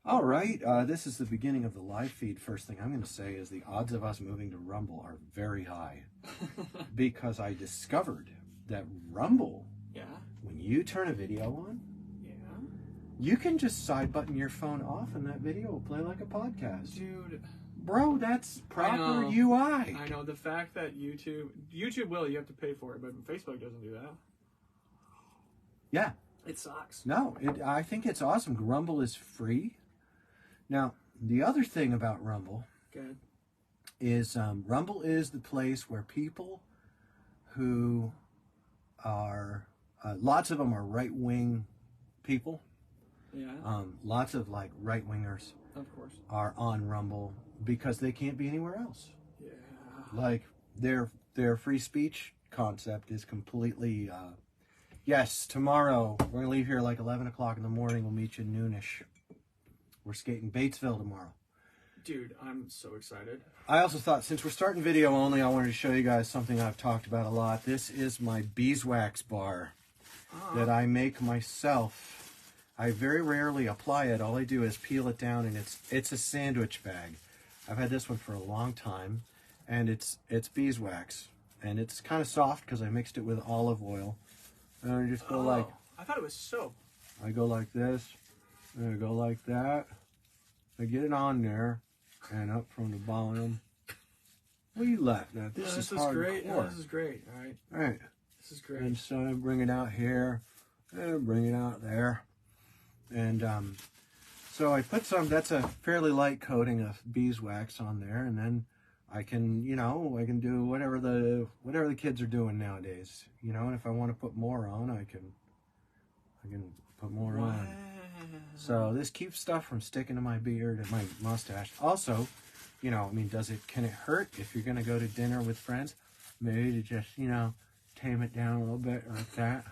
All right, this is the beginning of the live feed. First thing I'm going to say is the odds of us moving to Rumble are very high because I discovered that Rumble, when you turn a video on, you can just side button your phone off and that video will play like a podcast. Dude. Bro, that's proper UI. I know. The fact that YouTube will, you have to pay for it, but Facebook doesn't do that. Yeah. It sucks. No, I think it's awesome. Rumble is free. Now, the other thing about Rumble is Rumble is the place where people who are, lots of them are right-wing people. Yeah. Lots of like right-wingers Of course. are on Rumble because they can't be anywhere else. Yeah. Like their free speech concept is completely, yes, tomorrow we're going to leave here like 11 o'clock in the morning. We'll meet you noonish. We're skating Batesville tomorrow. Dude, I'm so excited. I also thought, since we're starting video only, I wanted to show you guys something I've talked about a lot. This is my beeswax bar that I make myself. I very rarely apply it. All I do is peel it down, and it's a sandwich bag. I've had this one for a long time, and it's beeswax. And it's kind of soft because I mixed it with olive oil. And I just go like... I thought it was soap. I go like this. And I go like that. I get it on there and up from the bottom. What are you laughing at? This is great. hardcore. This is great. All right. All right. This is great. And so I bring it out here and bring it out there. And so I put some, that's a fairly light coating of beeswax on there. And then I can, I can do whatever the kids are doing nowadays. And if I want to put more on, I can put more on. So this keeps stuff from sticking to my beard and my mustache. Also, can it hurt if you're going to go to dinner with friends? Maybe to just, tame it down a little bit like that.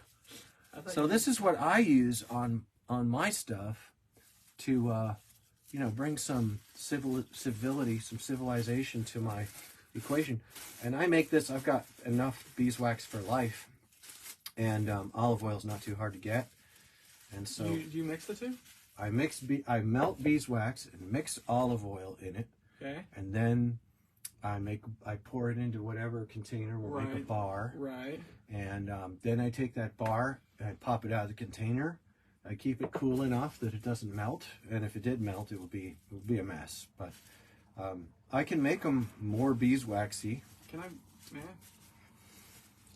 So this is what I use on my stuff to, bring some civility, some civilization to my equation. And I make this, I've got enough beeswax for life. And olive oil is not too hard to get. And so do you mix the two? I melt beeswax and mix olive oil in it. Okay. And then I pour it into whatever container will make a bar. Right. And then I take that bar and I pop it out of the container. I keep it cool enough that it doesn't melt. And if it did melt, it would be a mess. But I can make them more beeswaxy. Can I? Yeah.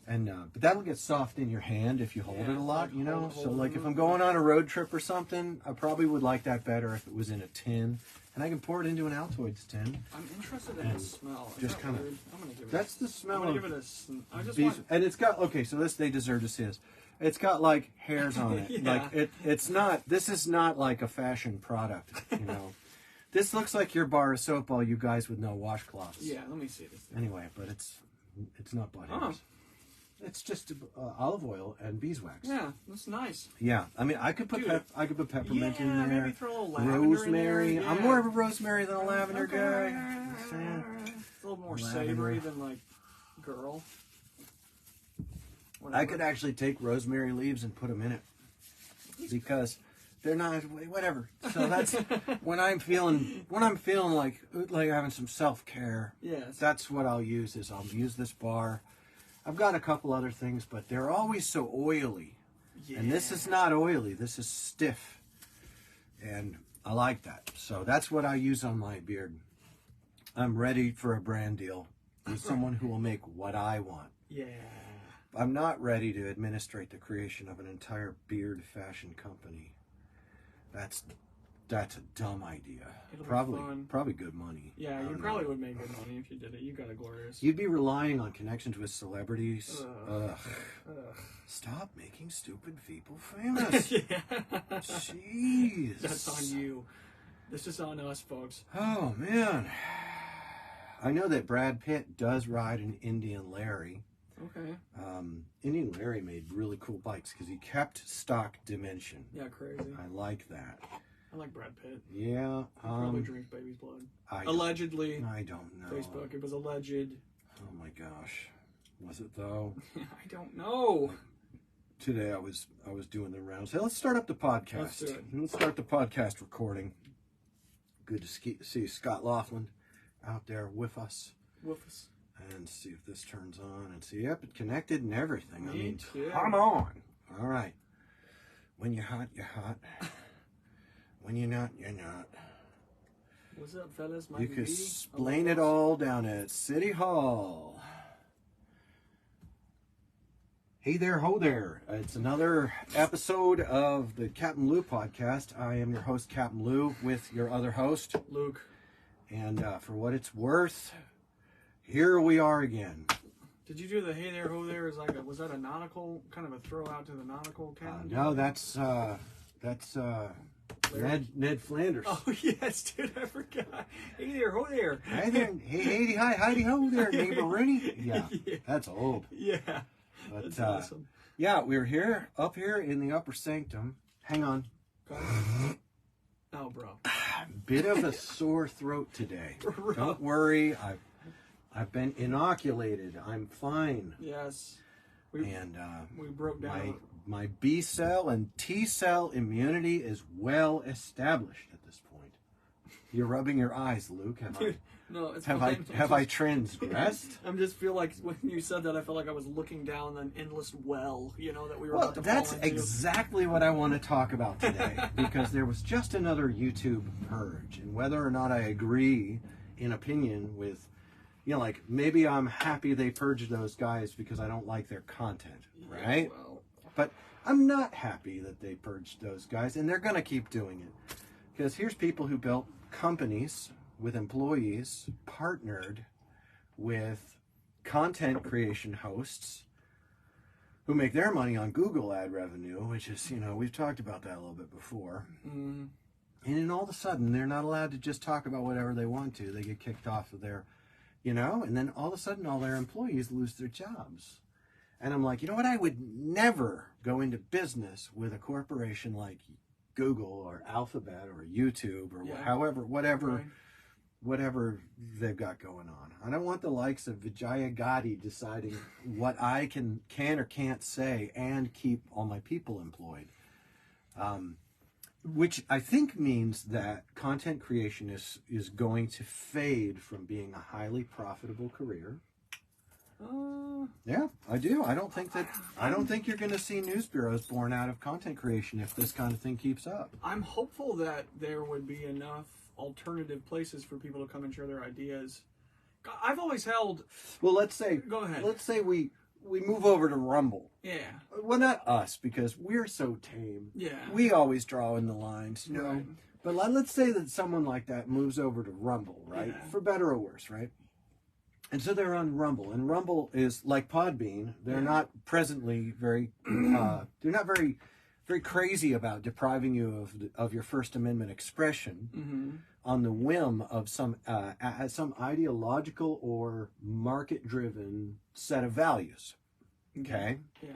And but that'll get soft in your hand if you hold it a lot, So like if I'm going on a road trip or something, I probably would like that better if it was in a tin. And I can pour it into an Altoids tin. I'm interested in the smell. Just kind of. I'm gonna give it. That's the smell. I'm gonna give it a. I just want. And it's got so this they deserve to see this. It's got like hairs on it. Yeah. Like it's not. This is not like a fashion product. This looks like your bar of soap. All you guys with no washcloths. Yeah. Let me see this thing. Anyway, but it's not butt hairs. It's just olive oil and beeswax. Yeah, that's nice. Yeah, I mean, I could put peppermint in there. Maybe throw a little lavender rosemary. in there. Yeah. I'm more of a rosemary than a lavender guy. It's a little more savory than like girl. Whatever. I could actually take rosemary leaves and put them in it because they're not whatever. So that's when I'm feeling like having some self-care. Yes. That's what I'll use. I'll use this bar. I've got a couple other things, but they're always so oily. Yeah. And this is not oily. This is stiff. And I like that. So that's what I use on my beard. I'm ready for a brand deal with someone who will make what I want. Yeah. I'm not ready to administrate the creation of an entire beard fashion company. That's a dumb idea. It'll probably be fun. Probably good money. Yeah, you probably would make good money if you did it. You got a glorious. You'd be relying on connections with celebrities. Ugh. Stop making stupid people famous. Yeah. Jeez. That's on you. This is on us, folks. Oh man. I know that Brad Pitt does ride an Indian Larry. Okay. Indian Larry made really cool bikes because he kept stock dimension. Yeah, crazy. I like that. I like Brad Pitt. Yeah. He probably drinks baby's blood. Allegedly. I don't know. Facebook. It was alleged. Oh my gosh. Was it though? I don't know. Today I was doing the rounds. Hey, let's start up the podcast. Let's do it. Let's start the podcast recording. Good to see Scott Laughlin out there with us. Woofus. And see if this turns on and see, yep, it connected and everything. I mean, too. come on. All right. When you're hot, you're hot. When you're not, you're not. What's up, fellas? You can explain it all down at City Hall. Hey there, ho there. It's another episode of the CapmLew podcast. I am your host, CapmLew, with your other host, Luke. And for what it's worth, here we are again. Did you do the hey there, ho there? Was that a nautical, kind of a throw out to the nautical captain? No, that's Ned Flanders. Oh, yes, dude, I forgot. Hey there, ho there. Hey there, hey, hi, hidey ho there, neighbor Rooney. Yeah, that's old. Yeah, But, that's awesome. Yeah, we're here, up here in the upper sanctum. Hang on. Oh, bro. Bit of a sore throat today. Don't worry, I've been inoculated. I'm fine. Yes. We broke down. My B cell and T cell immunity is well established at this point. You're rubbing your eyes, Luke. Have I transgressed? I just feel like when you said that, I felt like I was looking down an endless well, that we were about to fall into. That's exactly what I want to talk about today, because there was just another YouTube purge, and whether or not I agree in opinion with, like maybe I'm happy they purged those guys because I don't like their content, right? Well. But I'm not happy that they purged those guys, and they're going to keep doing it. Because here's people who built companies with employees, partnered with content creation hosts who make their money on Google ad revenue, which is, we've talked about that a little bit before. Mm. And then all of a sudden, they're not allowed to just talk about whatever they want to. They get kicked off of their, and then all of a sudden, all their employees lose their jobs. And I'm like, you know what? I would never go into business with a corporation like Google or Alphabet or YouTube or whatever they've got going on. I don't want the likes of Vijaya Gotti deciding what I can or can't say and keep all my people employed. Which I think means that content creation is going to fade from being a highly profitable career. Yeah, I do. I don't think you're going to see news bureaus born out of content creation if this kind of thing keeps up. I'm hopeful that there would be enough alternative places for people to come and share their ideas. I've always held. Well, let's say. Go ahead. Let's say we move over to Rumble. Yeah. Well, not us, because we're so tame. Yeah. We always draw in the lines, Right. But let's say that someone like that moves over to Rumble, right? Yeah. For better or worse, right? And so they're on Rumble, and Rumble is like Podbean. They're not presently very, they're not very, very crazy about depriving you of your First Amendment expression on the whim of some ideological or market-driven set of values. Okay. Yeah.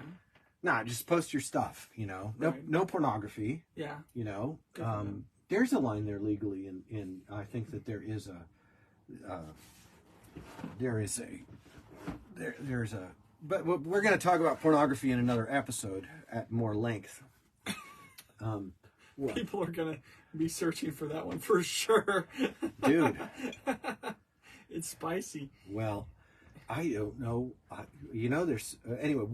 Nah, just post your stuff. No pornography. Yeah. There's a line there legally, in I think that there is but we're going to talk about pornography in another episode at more length. People are going to be searching for that one for sure. Dude. It's spicy. Well, I don't know. There's anyway,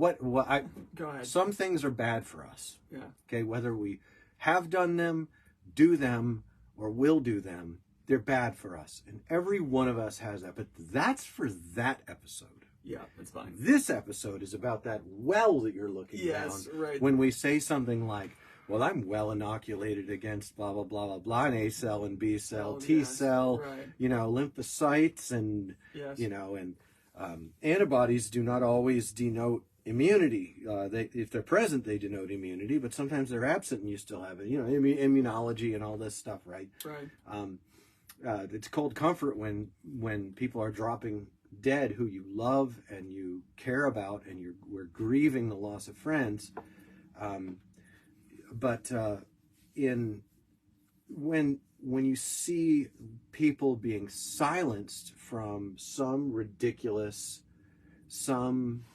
Go ahead. Some things are bad for us. Yeah. Okay, whether we have done them, do them, or will do them, they're bad for us. And every one of us has that. But that's for that episode. Yeah, it's fine. This episode is about that well that you're looking down. Yes, right. When we say something like, well, I'm well inoculated against blah, blah, blah, blah, blah, and A cell and B cell, T cell, right. Lymphocytes, and, yes. And antibodies do not always denote immunity. If they're present, they denote immunity, but sometimes they're absent and you still have it. Immunology and all this stuff, right? Right. It's cold comfort when people are dropping dead who you love and you care about, and we're grieving the loss of friends. But when you see people being silenced from some ridiculous, some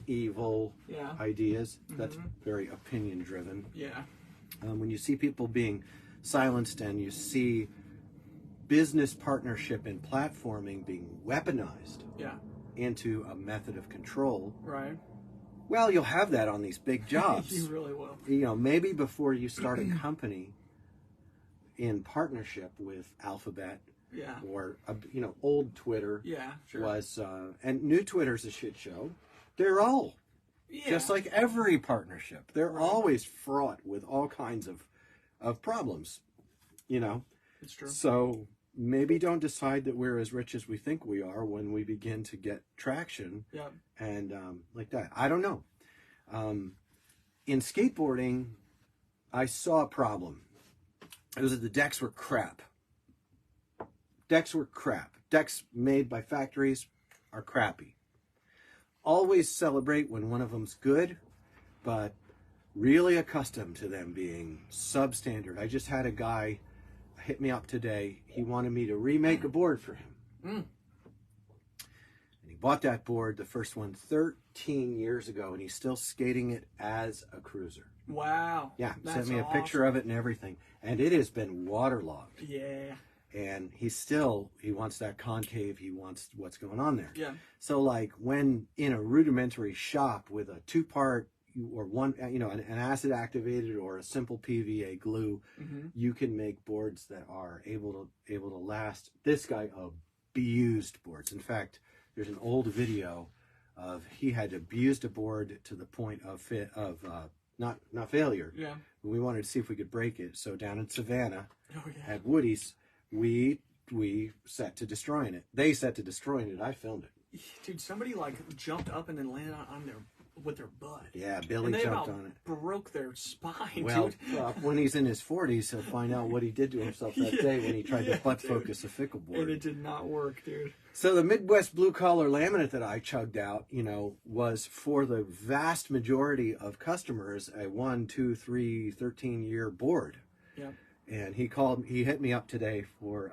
evil ideas, that's very opinion driven. Yeah. When you see people being silenced and you see business partnership and platforming being weaponized Yeah. into a method of control, Right. well, you'll have that on these big jobs. You really will. You know, maybe before you start a company in partnership with Alphabet, Yeah. or you know, old Twitter, Yeah. Sure. was, and new Twitter's a shit show. They're all just like every partnership. They're Right. always fraught with all kinds of problems. You know, It's true. so maybe don't decide that we're as rich as we think we are when we begin to get traction. Yeah. And like that. I don't know. In skateboarding, I saw a problem. It was that the decks were crap. Decks were crap. Decks made by factories are crappy. Always celebrate when one of them's good, but really accustomed to them being substandard. I just had a guy hit me up today. He wanted me to remake a board for him. And he bought that board, the first one, 13 years ago, and he's still skating it as a cruiser. Wow. Yeah, That's sent me a picture of it and everything. And it has been waterlogged. Yeah. And he wants that concave, he wants what's going on there. Yeah. So like when in a rudimentary shop with a 2-part or one, you know, an acid activated or a simple PVA glue, you can make boards that are able to last. This guy abused boards. In fact, there's an old video of he had abused a board to the point of not failure. Yeah. We wanted to see if we could break it. So down in Savannah Yeah. at Woody's, we set to destroying it. They set to destroying it. I filmed it. Dude, somebody like jumped up and then landed on their with their butt. Yeah, Billy And they jumped about on it. broke their spine, Well, dude. when he's in his 40s, he'll find out what he did to himself that day when he tried to butt focus a fickle board. And it did not work, dude. So the Midwest blue collar laminate that I chugged out, you know, was for the vast majority of customers a 1, 2, 3, 13-year board. Yeah. And he hit me up today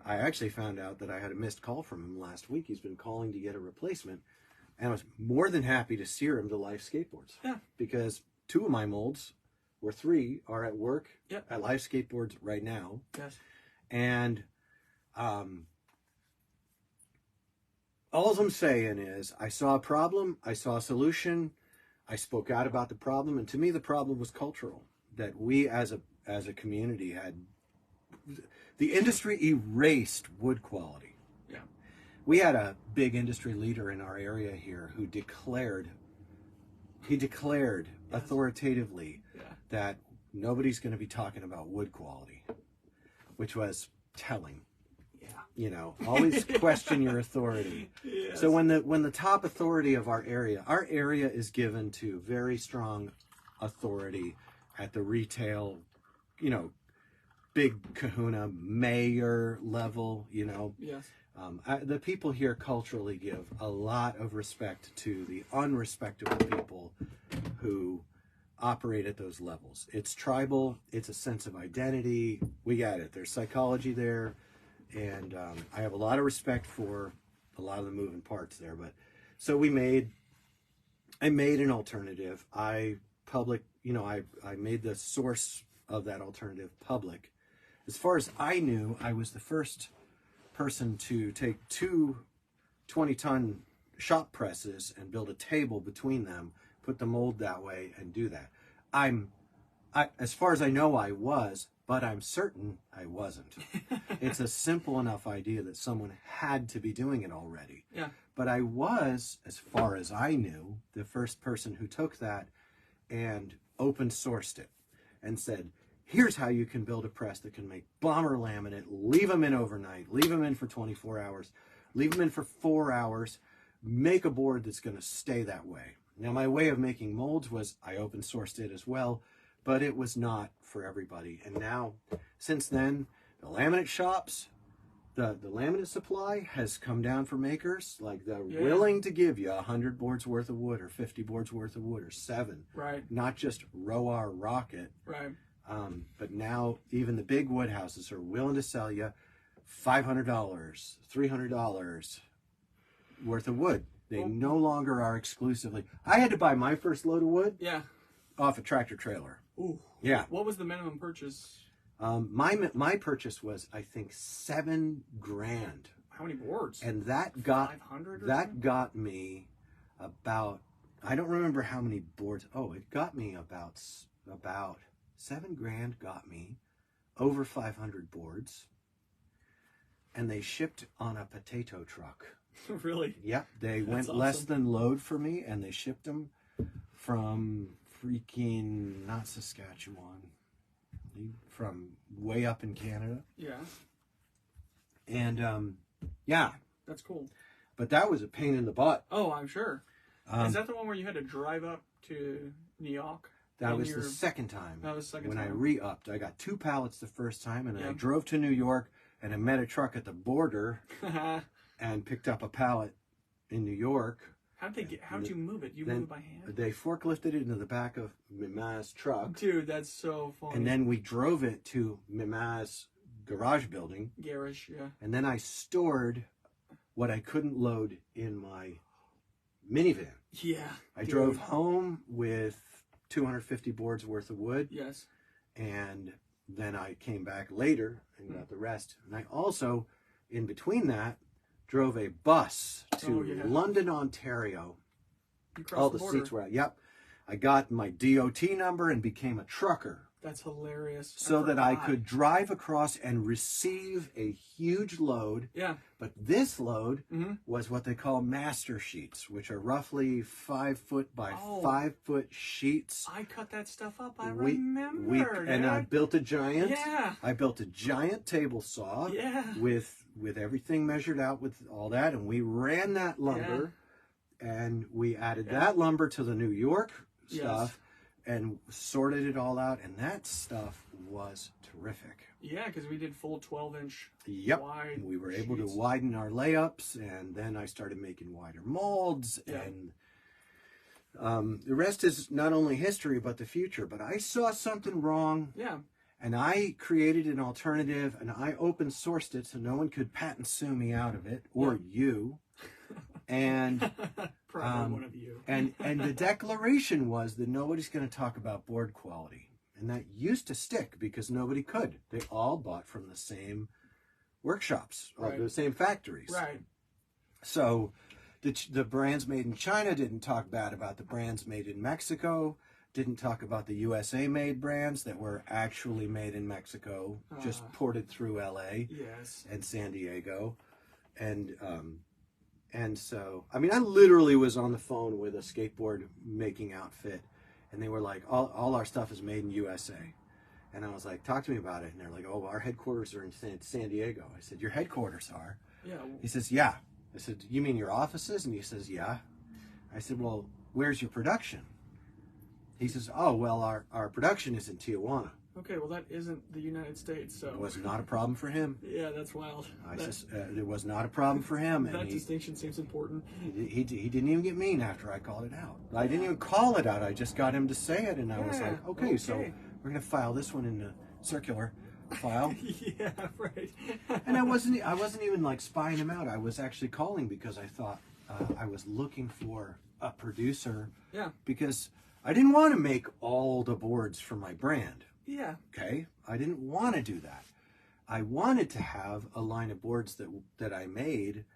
I actually found out that I had a missed call from him last week. He's been calling to get a replacement. And I was more than happy to steer him to Life Skateboards. Yeah. Because 2 of my molds, or 3, are at work Yep. at Life Skateboards right now. Yes. And all I'm saying is I saw a problem, I saw a solution, I spoke out about the problem, and to me the problem was cultural. That we as a community had, the industry erased wood quality. Yeah. We had a big industry leader in our area here who declared authoritatively that nobody's going to be talking about wood quality, which was telling. Yeah. You know, always question your authority. Yes. So when the top authority of our area is given to very strong authority at the retail, you know, big kahuna mayor level, you know. Yes. The people here culturally give a lot of respect to the unrespectable people who operate at those levels. It's tribal. It's a sense of identity. We got it. There's psychology there. And I have a lot of respect for a lot of the moving parts there. But so I made an alternative. I made the source of that alternative public. As far as I knew, I was the first person to take 2 20-ton shop presses and build a table between them, put the mold that way, and do that. As far as I know, I was, but I'm certain I wasn't. It's a simple enough idea that someone had to be doing it already. Yeah. But I was, as far as I knew, the first person who took that and open sourced it and said, here's how you can build a press that can make bomber laminate, leave them in overnight, leave them in for 24 hours, leave them in for 4 hours, make a board that's going to stay that way. Now, my way of making molds was I open sourced it as well, but it was not for everybody. And now, since then, the laminate shops, the laminate supply has come down for makers. Like they're willing to give you 100 boards worth of wood or 50 boards worth of wood or 7. Right. Not just Roar Rocket. Right. But now even the big wood houses are willing to sell you $500, $300 worth of wood. They no longer are exclusively. I had to buy my first load of wood Yeah. off a tractor trailer. Ooh. Yeah. What was the minimum purchase? My purchase was, I think, $7,000. How many boards? And that got 500 or that something? got me about, I don't remember how many boards. Oh, it got me about $7,000 got me over 500 boards, and they shipped on a potato truck. Really? Yep, they That's went awesome. less than load for me, and they shipped them from freaking not Saskatchewan, from way up in Canada. Yeah. And yeah, That's cool. but that was a pain in the butt. Oh, I'm sure. Is that the one where you had to drive up to New York? That was the second time. That was the second when time. I re-upped. I got 2 pallets the first time, and Yeah. I drove to New York, and I met a truck at the border and picked up a pallet in New York. How did you move it? You Then move it by hand? They forklifted it into the back of Mima's truck, Dude, that's so funny. and then we drove it to Mima's garage building, Garish, yeah. and then I stored what I couldn't load in my minivan. Yeah. I dude. drove home with 250 boards worth of wood, Yes. and then I came back later and got the rest. And I also, in between that, drove a bus to London, Ontario. You crossed All the the border. seats were out. Yep. I got my DOT number and became a trucker, That's hilarious. so that I forgot. could drive across and receive a huge load. Yeah. But this load Mhm. was what they call master sheets, which are roughly 5 foot by Oh. 5 foot sheets. I cut that stuff up. I We- remember. and I dude. built a giant. Yeah. I built a giant table saw. Yeah. With everything measured out with all that, and we ran that lumber, and we added that lumber to the New York stuff, and sorted it all out, and that stuff was terrific. Yeah, because we did full 12-inch Yep. wide. We were able to sheets. widen our layups, and then I started making wider molds, and the rest is not only history but the future. But I saw something wrong, Yeah. and I created an alternative, and I open sourced it so no one could patent sue me out of it, or you. And Probably one of you. and the declaration was that nobody's going to talk about board quality, and that used to stick because nobody could. They all bought from the same workshops or Right. the same factories. Right. So the brands made in China didn't talk bad about the brands made in Mexico. Didn't talk about the USA made brands that were actually made in Mexico, just ported through LA Yes. and San Diego. And so, I mean, I literally was on the phone with a skateboard making outfit, and they were like, all our stuff is made in USA. And I was like, talk to me about it. And they're like, oh, our headquarters are in San Diego. I said, your headquarters are? Yeah. He says, yeah. I said, you mean your offices? And he says, yeah. I said, well, where's your production? He says, oh, well, our production is in Tijuana. Okay, well, that isn't the United States, so. It was not a problem for him. Yeah, that's wild. It was not a problem for him. That And distinction seems important. he didn't even get mean after I called it out. I didn't even call it out. I just got him to say it, and I was like, okay, so we're going to file this one in the circular file. Yeah, right. And I wasn't even like spying him out. I was actually calling because I thought I was looking for a producer. Yeah. Because I didn't want to make all the boards for my brand. Yeah. Okay? I didn't want to do that. I wanted to have a line of boards that I made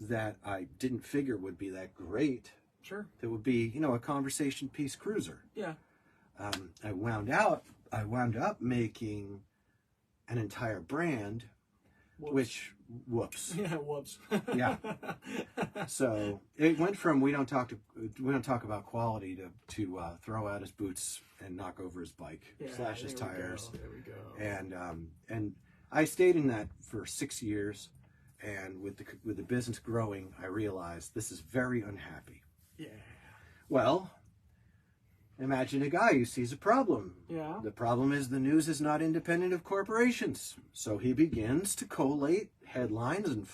that I didn't figure would be that great. Sure. That would be, a conversation piece cruiser. Yeah. I wound up making an entire brand, Whoops. whoops. Yeah, whoops. Yeah. So it went from we don't talk about quality to throw out his boots and knock over his bike, slash his tires. There we go. And I stayed in that for 6 years, and with the business growing, I realized this is very unhappy. Yeah. Well, imagine a guy who sees a problem. Yeah. The problem is the news is not independent of corporations. So he begins to collate headlines and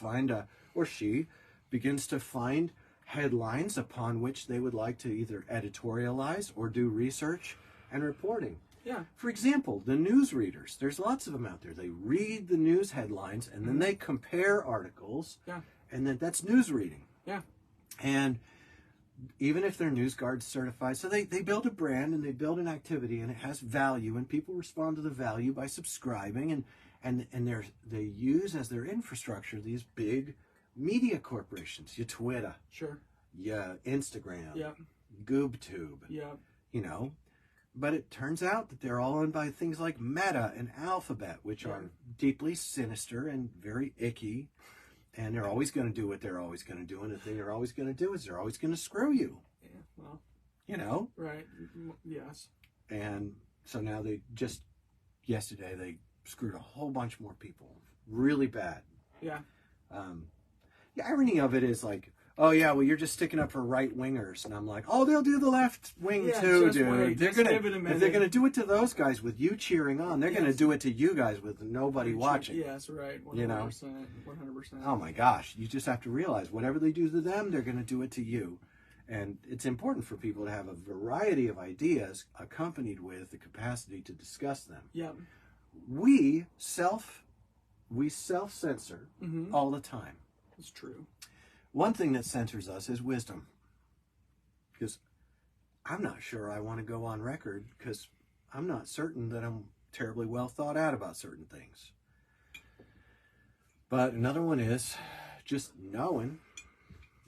she begins to find headlines upon which they would like to either editorialize or do research and reporting. Yeah. For example, the news readers. There's lots of them out there. They read the news headlines and then they compare articles. Yeah. And then that's news reading. Yeah. And even if they're NewsGuard certified. So they build a brand and they build an activity and it has value and people respond to the value by subscribing and they use as their infrastructure these big media corporations, your Twitter, Sure. your Instagram, Yeah. GoobTube, Yeah. you know. But it turns out that they're all owned by things like Meta and Alphabet, which are deeply sinister and very icky. And they're always going to do what they're always going to do. And the thing they're always going to do is they're always going to screw you. Yeah. Well. You know? Right. Yes. And so now yesterday, they screwed a whole bunch more people. Really bad. Yeah. The irony of it is like, oh yeah, well you're just sticking up for right wingers, and I'm like, oh they'll do the left wing too, dude. Wait, if they're gonna do it to those guys with you cheering on, they're gonna do it to you guys with nobody watching. Yes, right. 100%, you know, 100%. Oh my gosh, you just have to realize whatever they do to them, they're gonna do it to you, and it's important for people to have a variety of ideas accompanied with the capacity to discuss them. Yeah. We self-censor all the time. It's true. One thing that censors us is wisdom. Because I'm not sure I want to go on record because I'm not certain that I'm terribly well thought out about certain things. But another one is just knowing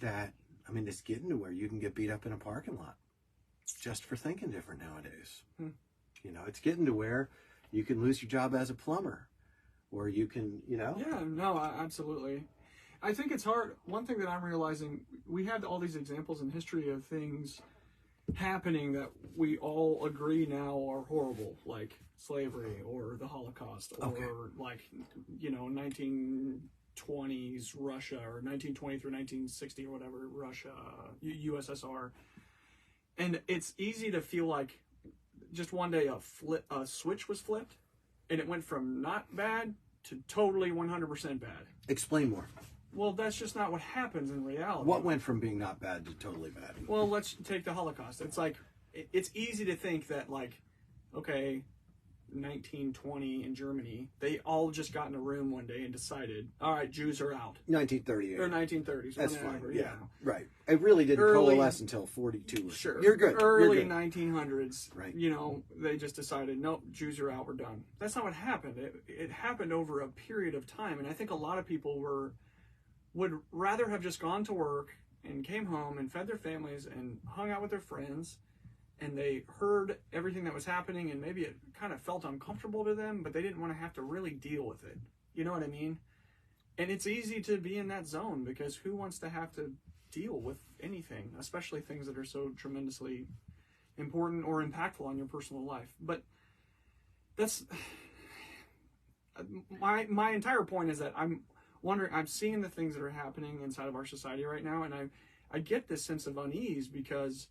that, I mean, it's getting to where you can get beat up in a parking lot just for thinking different nowadays. You know, it's getting to where you can lose your job as a plumber or you can, you know. Yeah, no, absolutely. I think it's hard. One thing that I'm realizing, we have all these examples in history of things happening that we all agree now are horrible, like slavery or the Holocaust or like, you know, 1920s Russia or 1920 through 1960 or whatever, Russia, USSR. And it's easy to feel like just one day a switch was flipped and it went from not bad to totally 100% bad. Explain more. Well, that's just not what happens in reality. What went from being not bad to totally bad? Well, let's take the Holocaust. It's like, it's easy to think that, like, okay, 1920 in Germany, they all just got in a room one day and decided, all right, Jews are out. 1938. Or 1930s. That's whatever, fine. Yeah, right. It really didn't coalesce until 42. Sure. You're good. Early You're good. 1900s, right. You know, they just decided, nope, Jews are out, we're done. That's not what happened. It happened over a period of time, and I think a lot of people would rather have just gone to work and came home and fed their families and hung out with their friends, and they heard everything that was happening and maybe it kind of felt uncomfortable to them, but they didn't want to have to really deal with it. You know what I mean? And it's easy to be in that zone because who wants to have to deal with anything, especially things that are so tremendously important or impactful on your personal life. But that's my entire point is that I'm seeing the things that are happening inside of our society right now, and I get this sense of unease because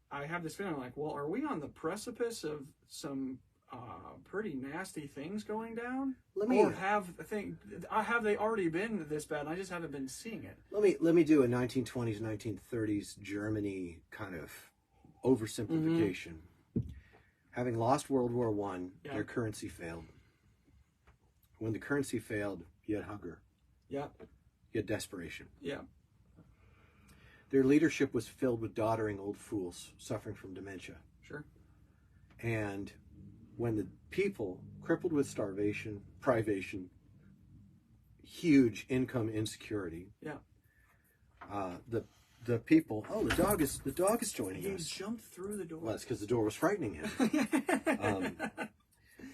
I have this feeling like, well, are we on the precipice of some pretty nasty things going down? Or have they already been this bad and I just haven't been seeing it? Let me do a 1920s, 1930s Germany kind of oversimplification. Having lost World War I, their currency failed. When the currency failed, you had hunger. Yeah. You had desperation. Yeah. Their leadership was filled with doddering old fools suffering from dementia. Sure. And when the people, crippled with starvation, privation, huge income insecurity, the people, the dog is joining us. He jumped through the door. Well, it's because the door was frightening him.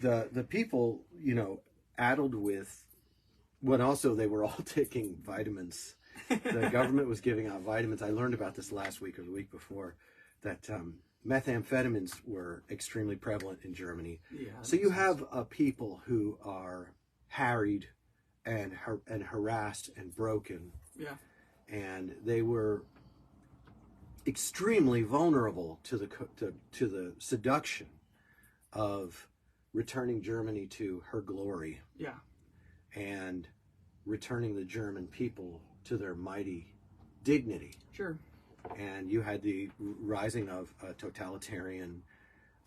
The people, you know, addled with, when also they were all taking vitamins. The government was giving out vitamins. I learned about this last week or the week before, that methamphetamines were extremely prevalent in Germany. Yeah, so you have people who are harried and harassed and broken. Yeah. And they were extremely vulnerable to the seduction of returning Germany to her glory. Yeah. And returning the German people to their mighty dignity. Sure. And you had the rising of a totalitarian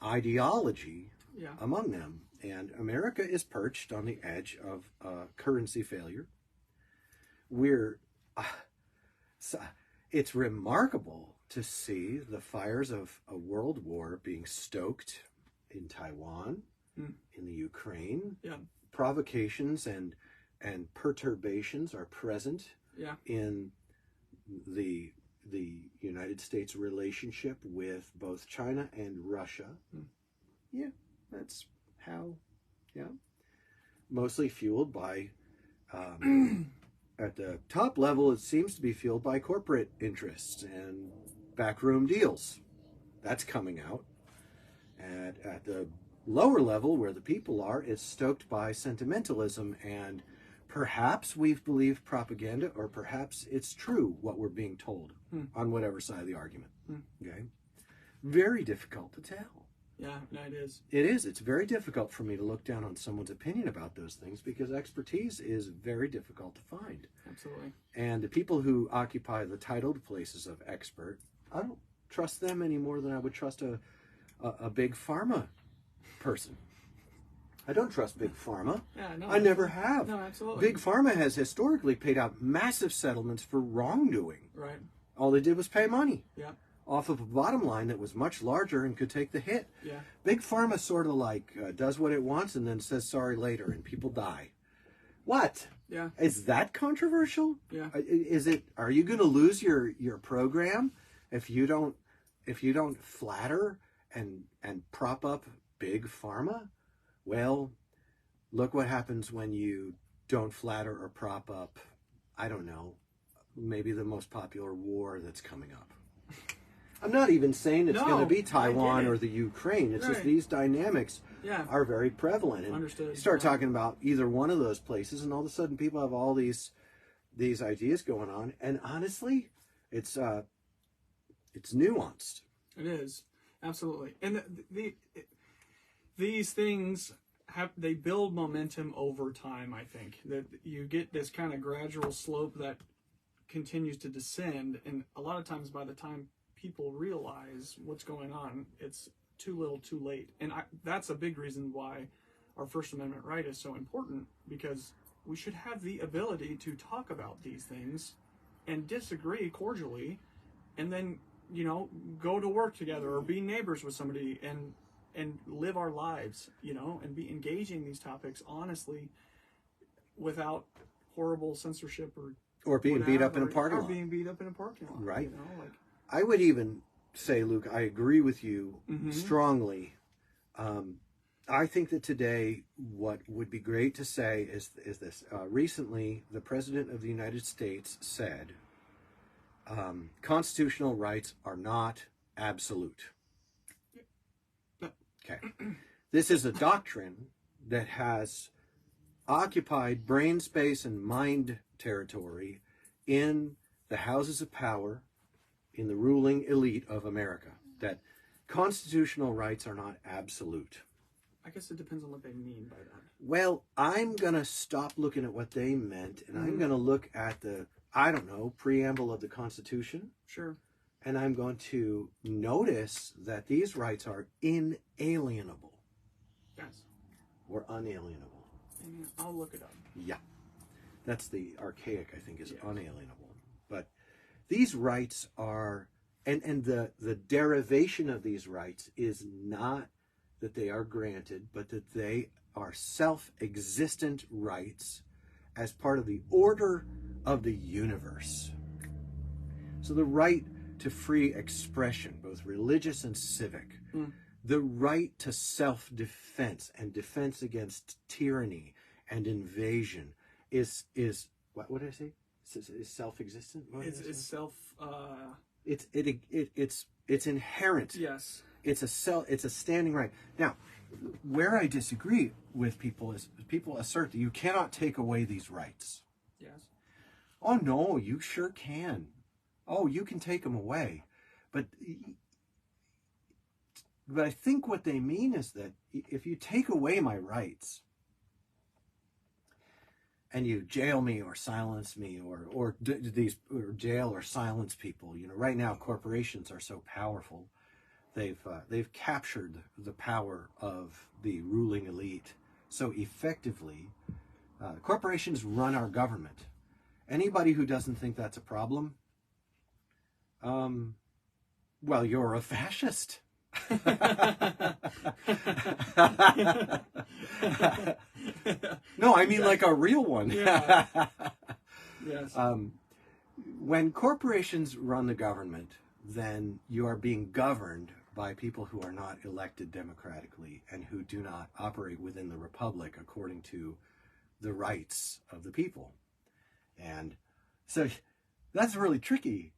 ideology among them. And America is perched on the edge of currency failure. It's remarkable to see the fires of a world war being stoked in Taiwan, in the Ukraine. Yeah. Provocations and perturbations are present in the United States relationship with both China and Russia. Yeah, that's how. Yeah, mostly fueled by. At the top level, it seems to be fueled by corporate interests and backroom deals. That's coming out. At the lower level, where the people are, it's stoked by sentimentalism and perhaps we've believed propaganda, or perhaps it's true what we're being told on whatever side of the argument. Okay? Very difficult to tell. Yeah, no, it is. It is. It's very difficult for me to look down on someone's opinion about those things because expertise is very difficult to find. Absolutely. And the people who occupy the titled places of expert, I don't trust them any more than I would trust a big pharma person. I don't trust big pharma. Yeah, no, I never have. No, absolutely. Big pharma has historically paid out massive settlements for wrongdoing. Right. All they did was pay money. Yeah. Off of a bottom line that was much larger and could take the hit. Yeah. Big pharma sort of like does what it wants and then says sorry later, and people die. What? Yeah. Is that controversial? Yeah. Is it? Are you going to lose your program if you don't flatter and prop up big pharma? Well, look what happens when you don't flatter or prop up. I don't know. Maybe the most popular war that's coming up. I'm not even saying it's going to be Taiwan or the Ukraine. It's just these dynamics are very prevalent. And Understood. you start talking about either one of those places, and all of a sudden people have all these ideas going on. And honestly, it's nuanced. It is. Absolutely. And these things they build momentum over time, I think. That you get this kind of gradual slope that continues to descend, and a lot of times by the time people realize what's going on, it's too little too late. And that's a big reason why our First Amendment right is so important, because we should have the ability to talk about these things and disagree cordially, and then, you know, go to work together or be neighbors with somebody and live our lives, you know, and be engaging these topics honestly without horrible censorship or being beat up in a parking lot. Or being beat up in a parking lot. Right. You know, like, I would even say, Luke, I agree with you strongly. I think that today, what would be great to say is this. Recently, the President of the United States said, constitutional rights are not absolute. Okay. This is a doctrine that has occupied brain space and mind territory in the houses of power, in the ruling elite of America, that constitutional rights are not absolute. I guess it depends on what they mean by that. Well, I'm going to stop looking at what they meant, and I'm going to look at the, I don't know, preamble of the Constitution. Sure. And I'm going to notice that these rights are inalienable. Yes. Or unalienable. I'll look it up. Yeah. That's the archaic, I think, is unalienable. But these rights are, and the derivation of these rights is not that they are granted, but that they are self-existent rights as part of the order of the universe. So the right to free expression, both religious and civic, the right to self-defense and defense against tyranny and invasion is what did I say? Is self-existent? It's self. It's inherent. Yes. It's a standing right. Now, where I disagree with people is people assert that you cannot take away these rights. Yes. Oh no, you sure can. Oh, you can take them away. But I think what they mean is that if you take away my rights and you jail me or silence me or jail or silence people, you know, right now corporations are so powerful. They've captured the power of the ruling elite so effectively. Corporations run our government. Anybody who doesn't think that's a problem, Well, you're a fascist. No, I mean like a real one. Yeah. Yes. When corporations run the government, then you are being governed by people who are not elected democratically and who do not operate within the republic according to the rights of the people. And so that's really tricky.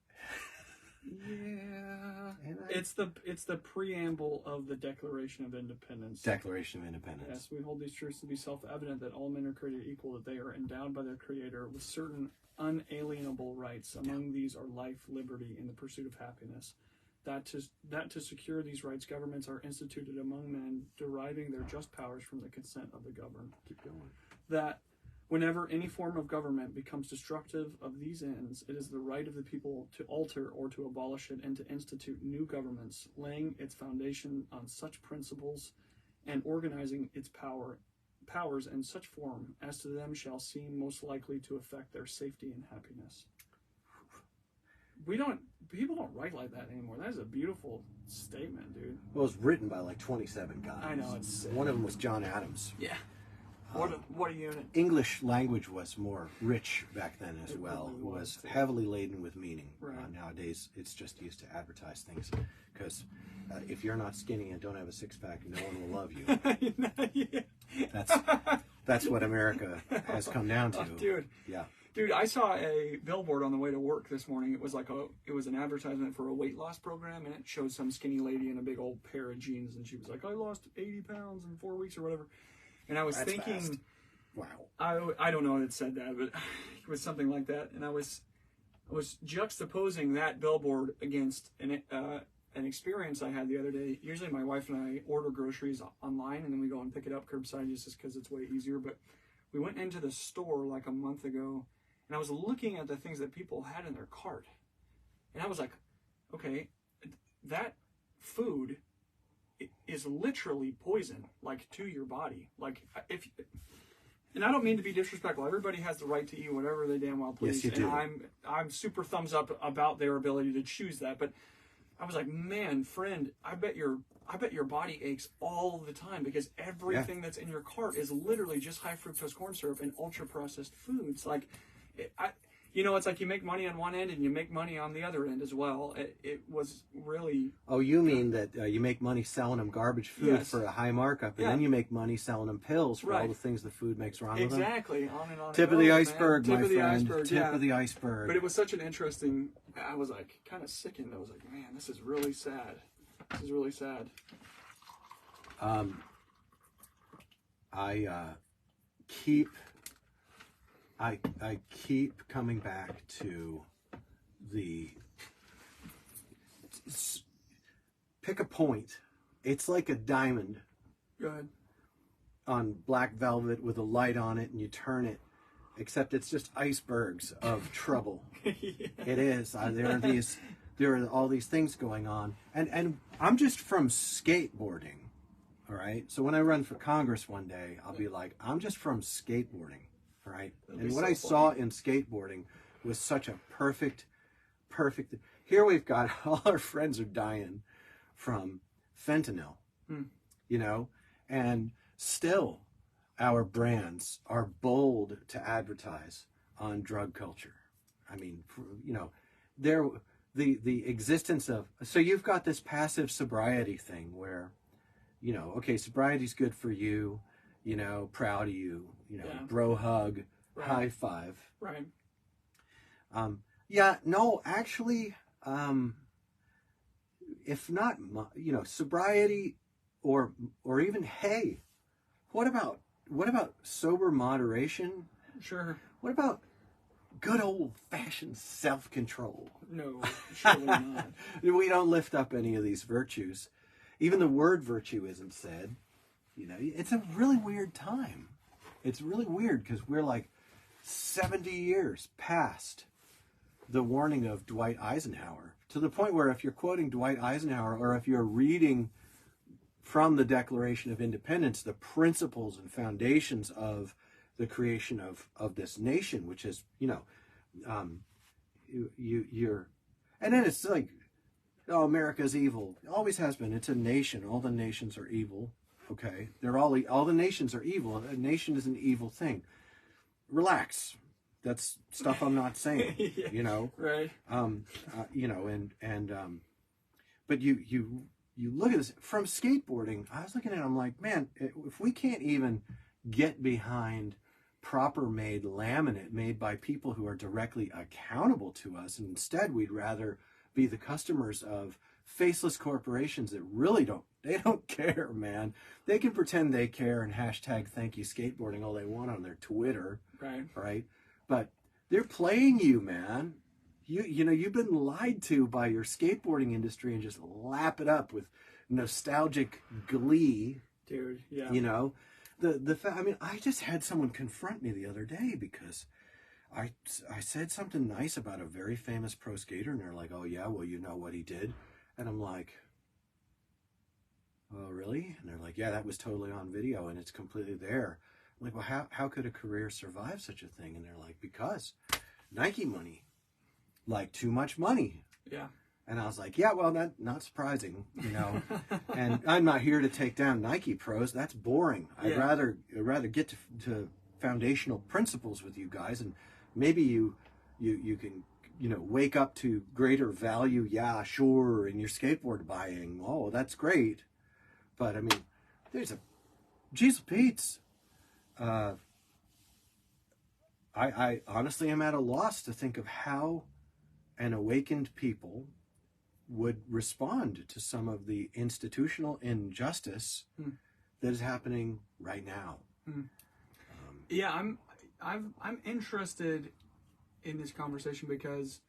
Yeah. It's the preamble of the Declaration of Independence. Declaration of Independence. Yes, we hold these truths to be self-evident, that all men are created equal, that they are endowed by their Creator with certain unalienable rights. Among these are life, liberty, and the pursuit of happiness. That to secure these rights, governments are instituted among men, deriving their just powers from the consent of the governed. Keep going. That whenever any form of government becomes destructive of these ends, it is the right of the people to alter or to abolish it and to institute new governments, laying its foundation on such principles and organizing its powers in such form as to them shall seem most likely to affect their safety and happiness. People don't write like that anymore. That is a beautiful statement, dude. Well, it was written by like 27 guys. I know, it's sick. One of them was John Adams. Yeah. What a unit. English language was more rich back then as well. Really It was was. heavily laden with meaning. Right. Nowadays, it's just used to advertise things. Because if you're not skinny and don't have a six-pack, no one will love you. Yeah. That's what America has come down to. Oh, dude. Yeah. Dude, I saw a billboard on the way to work this morning. It was an advertisement for a weight loss program, and it showed some skinny lady in a big old pair of jeans, and she was like, "I lost 80 pounds in 4 weeks or whatever." And I was That's thinking, fast. Wow. I don't know if it said that, but it was something like that. And I was juxtaposing that billboard against an experience I had the other day. Usually my wife and I order groceries online, and then we go and pick it up curbside just because it's way easier. But we went into the store like a month ago, and I was looking at the things that people had in their cart. And I was like, okay, that food is literally poison, like, to your body. Like, and I don't mean to be disrespectful. Everybody has the right to eat whatever they damn well please. Yes, you do. And I'm super thumbs up about their ability to choose that. But I was like, man, friend, I bet your body aches all the time because everything that's in your cart is literally just high fructose corn syrup and ultra processed foods. Like, it's like you make money on one end and you make money on the other end as well. It was really... Oh, you mean that you make money selling them garbage food for a high markup, and then you make money selling them pills for all the things the food makes wrong with them? Exactly. On and on. Tip of the iceberg, my friend. Iceberg, Tip of the iceberg. But it was such an interesting... I was like kind of sickened. I was like, man, this is really sad. This is really sad. I keep coming back to pick a point. It's like a diamond. Go ahead. On black velvet with a light on it, and you turn it, except it's just icebergs of trouble. It is. There are all these things going on, and I'm just from skateboarding. All right. So when I run for Congress one day, I'll be like, I'm just from skateboarding. All right. And what I saw in skateboarding was such a perfect. Here we've got all our friends are dying from fentanyl, and still our brands are bold to advertise on drug culture. I mean, the existence of, so you've got this passive sobriety thing where, okay, sobriety's good for you, proud of you, bro hug, high five. Right. Actually, if not, sobriety or even, hey, what about sober moderation? Sure. What about good old-fashioned self-control? No, surely not. We don't lift up any of these virtues. Even the word virtue isn't said. It's a really weird time. It's really weird because we're like 70 years past the warning of Dwight Eisenhower, to the point where if you're quoting Dwight Eisenhower or if you're reading from the Declaration of Independence the principles and foundations of the creation of this nation, which is, you're, and then it's like, oh, America's evil. It always has been. It's a nation. All the nations are evil. Okay, they're all the nations are evil. A nation is an evil thing. Relax. That's stuff I'm not saying. Yeah, you know, right? You know, but you look at this from skateboarding. I was looking at it, I'm like, man, if we can't even get behind proper made laminate made by people who are directly accountable to us, and instead we'd rather be the customers of faceless corporations that really don't care, man. They can pretend they care and hashtag thank you skateboarding all they want on their Twitter, right? But they're playing you, man. You know, you've been lied to by your skateboarding industry and just lap it up with nostalgic glee. Dude, yeah. You know, I mean, I just had someone confront me the other day because I said something nice about a very famous pro skater, and they're like, oh yeah, well, you know what he did? And I'm like, oh really? And they're like, yeah, that was totally on video and it's completely there. I'm like, well, how could a career survive such a thing? And they're like, because Nike money. Like too much money. Yeah. And I was like, yeah, well, not surprising, you know. And I'm not here to take down Nike pros. That's boring. I'd rather get to foundational principles with you guys, and maybe you can, you know, wake up to greater value. Yeah, sure. In your skateboard buying, oh, that's great. But I mean, there's a geez Pete's. I honestly am at a loss to think of how an awakened people would respond to some of the institutional injustice that is happening right now. Yeah, I'm interested in this conversation because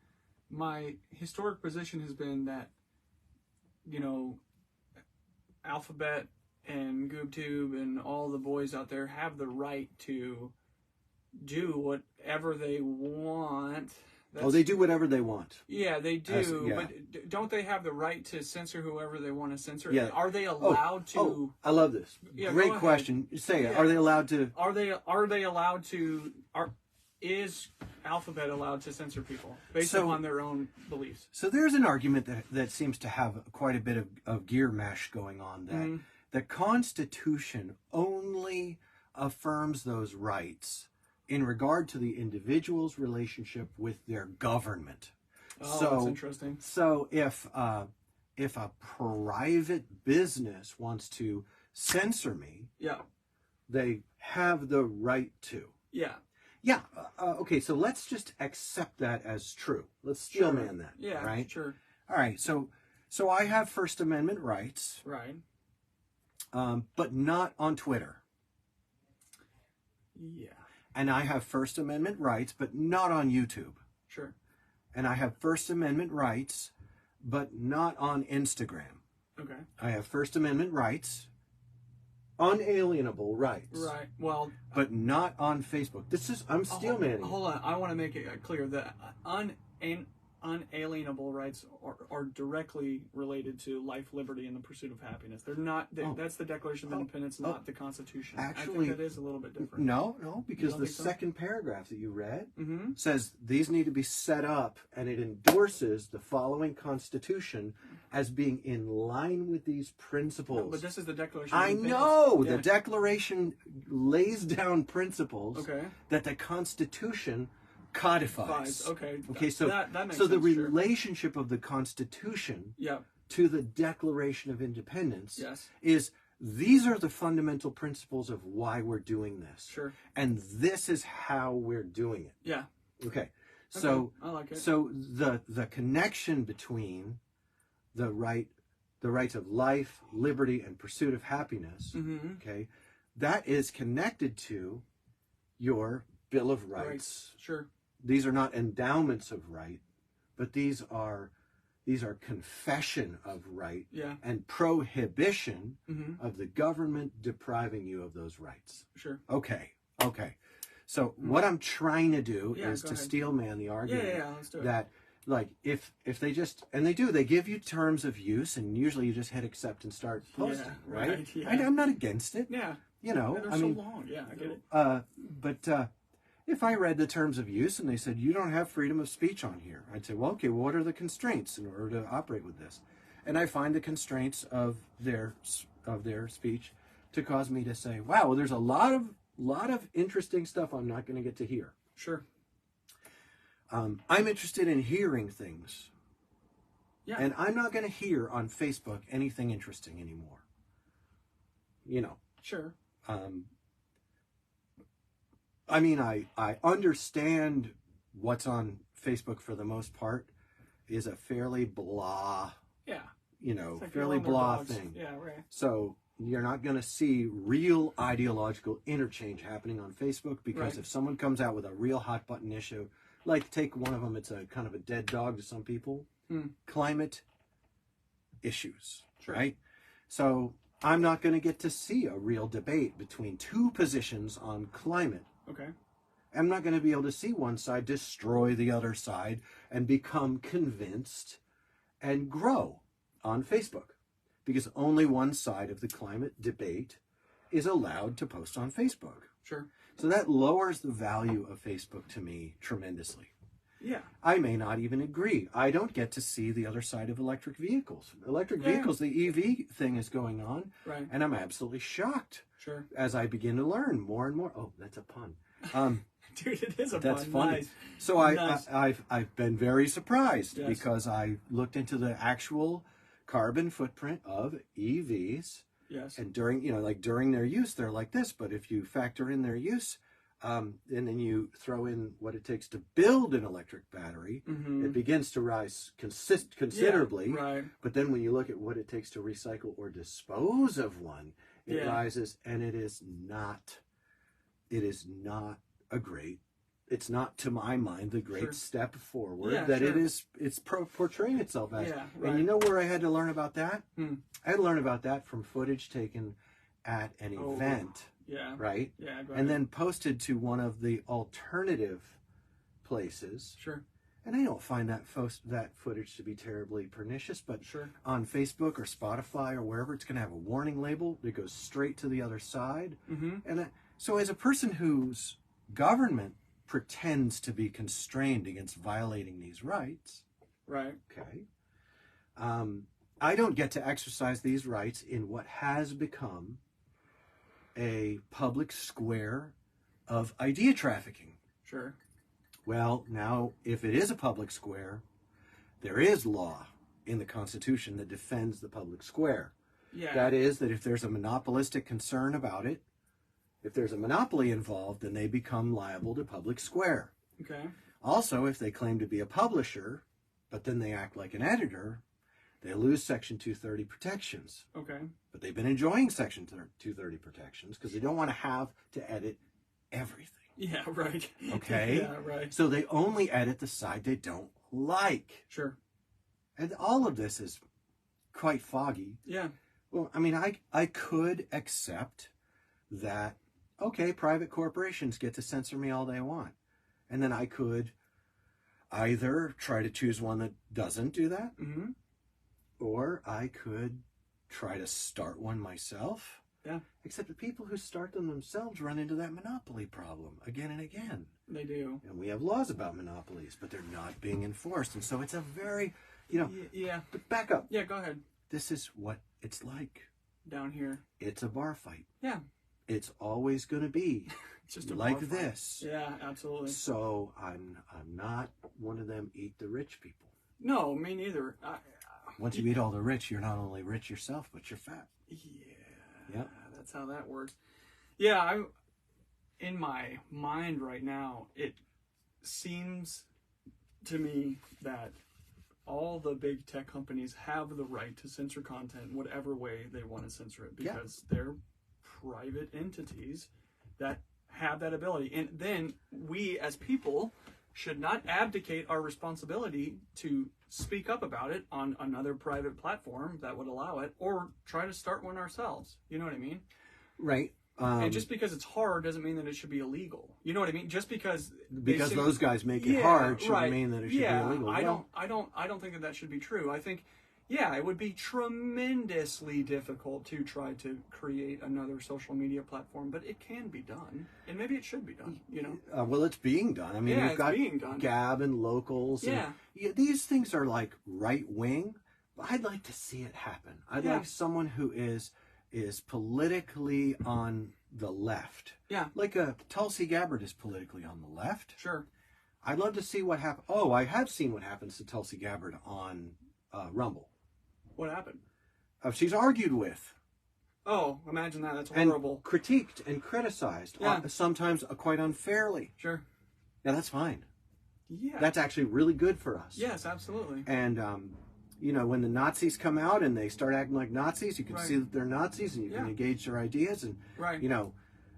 my historic position has been that, you know, Alphabet and GoobTube and all the boys out there have the right to do whatever they want. They do whatever they want. Yeah, they do. But don't they have the right to censor whoever they want to censor? Yeah. Are they allowed to? Oh, I love this. Yeah, great question. Say it. Yeah. Are they allowed to? Are they allowed to? Is Alphabet allowed to censor people based upon their own beliefs? So there's an argument that seems to have quite a bit of gear mesh going on. That the Constitution only affirms those rights in regard to the individual's relationship with their government. Oh, that's interesting. So if a private business wants to censor me, they have the right to. Yeah. Okay, so let's just accept that as true. Let's steelman that. Yeah, right? Sure. All right, so I have First Amendment rights. Right. But not on Twitter. Yeah. And I have First Amendment rights, but not on YouTube. Sure. And I have First Amendment rights, but not on Instagram. Okay. I have First Amendment rights, unalienable rights. Right. Well, but not on Facebook. I'm steelmanning. Hold on. I want to make it clear that unalienable rights are directly related to life, liberty, and the pursuit of happiness. They're not. That's the Declaration of Independence, not the Constitution. Actually, I think that is a little bit different. No, because the second paragraph that you read Mm-hmm. says these need to be set up, and it endorses the following Constitution as being in line with these principles. No, but this is the Declaration of I Independence. know Yeah. the Declaration lays down principles Okay. that the Constitution codifies. Okay. So that makes so sense, the sure. relationship of the Constitution Yeah. to the Declaration of Independence Yes. is these are the fundamental principles of why we're doing this. Sure. And this is how we're doing it. Yeah. Okay. So I like it. So the connection between the rights of life, liberty, and pursuit of happiness, Mm-hmm. okay, that is connected to your Bill of Rights. Sure. These are not endowments of right, but these are confession of right and prohibition Mm-hmm. of the government depriving you of those rights. Sure. Okay. So what I'm trying to do is go to ahead. steelman the argument Yeah. Let's do it. that, like, if they just, and they do, they give you terms of use, and usually you just hit accept and start posting, right? Yeah. I'm not against it. Yeah. You know, They're I mean, so long. Yeah, I get it. but if I read the terms of use and they said, you don't have freedom of speech on here, I'd say, well, okay, what are the constraints in order to operate with this? And I find the constraints of their speech to cause me to say, wow, well, there's a lot of interesting stuff I'm not going to get to hear. Sure. I'm interested in hearing things. Yeah. And I'm not going to hear on Facebook anything interesting anymore. You know. Sure. I mean, I understand what's on Facebook for the most part is a fairly blah, yeah, you know, like fairly blah thing. Yeah, right. So you're not going to see real ideological interchange happening on Facebook because if someone comes out with a real hot button issue, like take one of them, it's a kind of a dead dog to some people, climate issues, right? So I'm not going to get to see a real debate between two positions on climate. Okay. I'm not going to be able to see one side destroy the other side and become convinced and grow on Facebook because only one side of the climate debate is allowed to post on Facebook. Sure. So that lowers the value of Facebook to me tremendously. Yeah. I may not even agree. I don't get to see the other side of electric vehicles. Electric vehicles, the EV thing is going on, and I'm absolutely shocked. Sure. As I begin to learn more and more. Oh, that's a pun. Dude, it is a that's pun. Funny. Nice. So I've been very surprised Yes. because I looked into the actual carbon footprint of EVs. Yes. And during their use, they're like this. But if you factor in their use, and then you throw in what it takes to build an electric battery, it begins to rise considerably. Yeah, right. But then when you look at what it takes to recycle or dispose of one, it rises, and it is not a great, it's not, to my mind, the great step forward that it's portraying itself as. Yeah, right. And you know where I had to learn about that? I had to learn about that from footage taken at an event. Yeah. Right? Yeah. And then posted to one of the alternative places. Sure. And I don't find that footage to be terribly pernicious, but sure. on Facebook or Spotify or wherever, it's going to have a warning label that goes straight to the other side. And so as a person whose government pretends to be constrained against violating these rights, right? Okay. I don't get to exercise these rights in what has become a public square of idea trafficking. Sure. Well, now, if it is a public square, there is law in the Constitution that defends the public square. Yeah. That is, that if there's a monopolistic concern about it, if there's a monopoly involved, then they become liable to public square. Okay. Also, if they claim to be a publisher, but then they act like an editor, they lose Section 230 protections. Okay. But they've been enjoying Section 230 protections because they don't want to have to edit everything. Yeah, right. Okay? Yeah, right. So they only edit the side they don't like. Sure. And all of this is quite foggy. Yeah. Well, I mean, I could accept that, okay, private corporations get to censor me all they want. And then I could either try to choose one that doesn't do that, or I could try to start one myself. Yeah. Except the people who start them themselves run into that monopoly problem again and again. They do. And we have laws about monopolies, but they're not being enforced. And so it's a very, Yeah. But back up. Yeah, go ahead. This is what it's like. Down here. It's a bar fight. Yeah. It's always going to be just a like bar fight. this. Yeah, absolutely. So I'm not one of them eat the rich people. No, me neither. Once you eat all the rich, you're not only rich yourself, but you're fat. Yeah, that's how that works. Yeah, in my mind right now, it seems to me that all the big tech companies have the right to censor content whatever way they want to censor it because they're private entities that have that ability. And then we as people should not abdicate our responsibility to speak up about it on another private platform that would allow it, or try to start one ourselves. You know what I mean? Right. And just because it's hard doesn't mean that it should be illegal. You know what I mean? Just because those guys make it hard shouldn't mean that it should be illegal. I don't think that should be true. I think Yeah, it would be tremendously difficult to try to create another social media platform, but it can be done, and maybe it should be done. Well, it's being done. I mean, Yeah, we've it's got being done. Gab and Locals. Yeah. And, these things are like right wing. But I'd like to see it happen. I'd like someone who is politically on the left. Yeah. Like Tulsi Gabbard is politically on the left. Sure. I'd love to see what happens. Oh, I have seen what happens to Tulsi Gabbard on Rumble. What happened? She's argued with. Oh, imagine that. That's horrible. And critiqued and criticized, sometimes quite unfairly. Sure. Yeah, that's fine. Yeah. That's actually really good for us. Yes, absolutely. And, when the Nazis come out and they start acting like Nazis, you can see that they're Nazis and you can engage their ideas. And,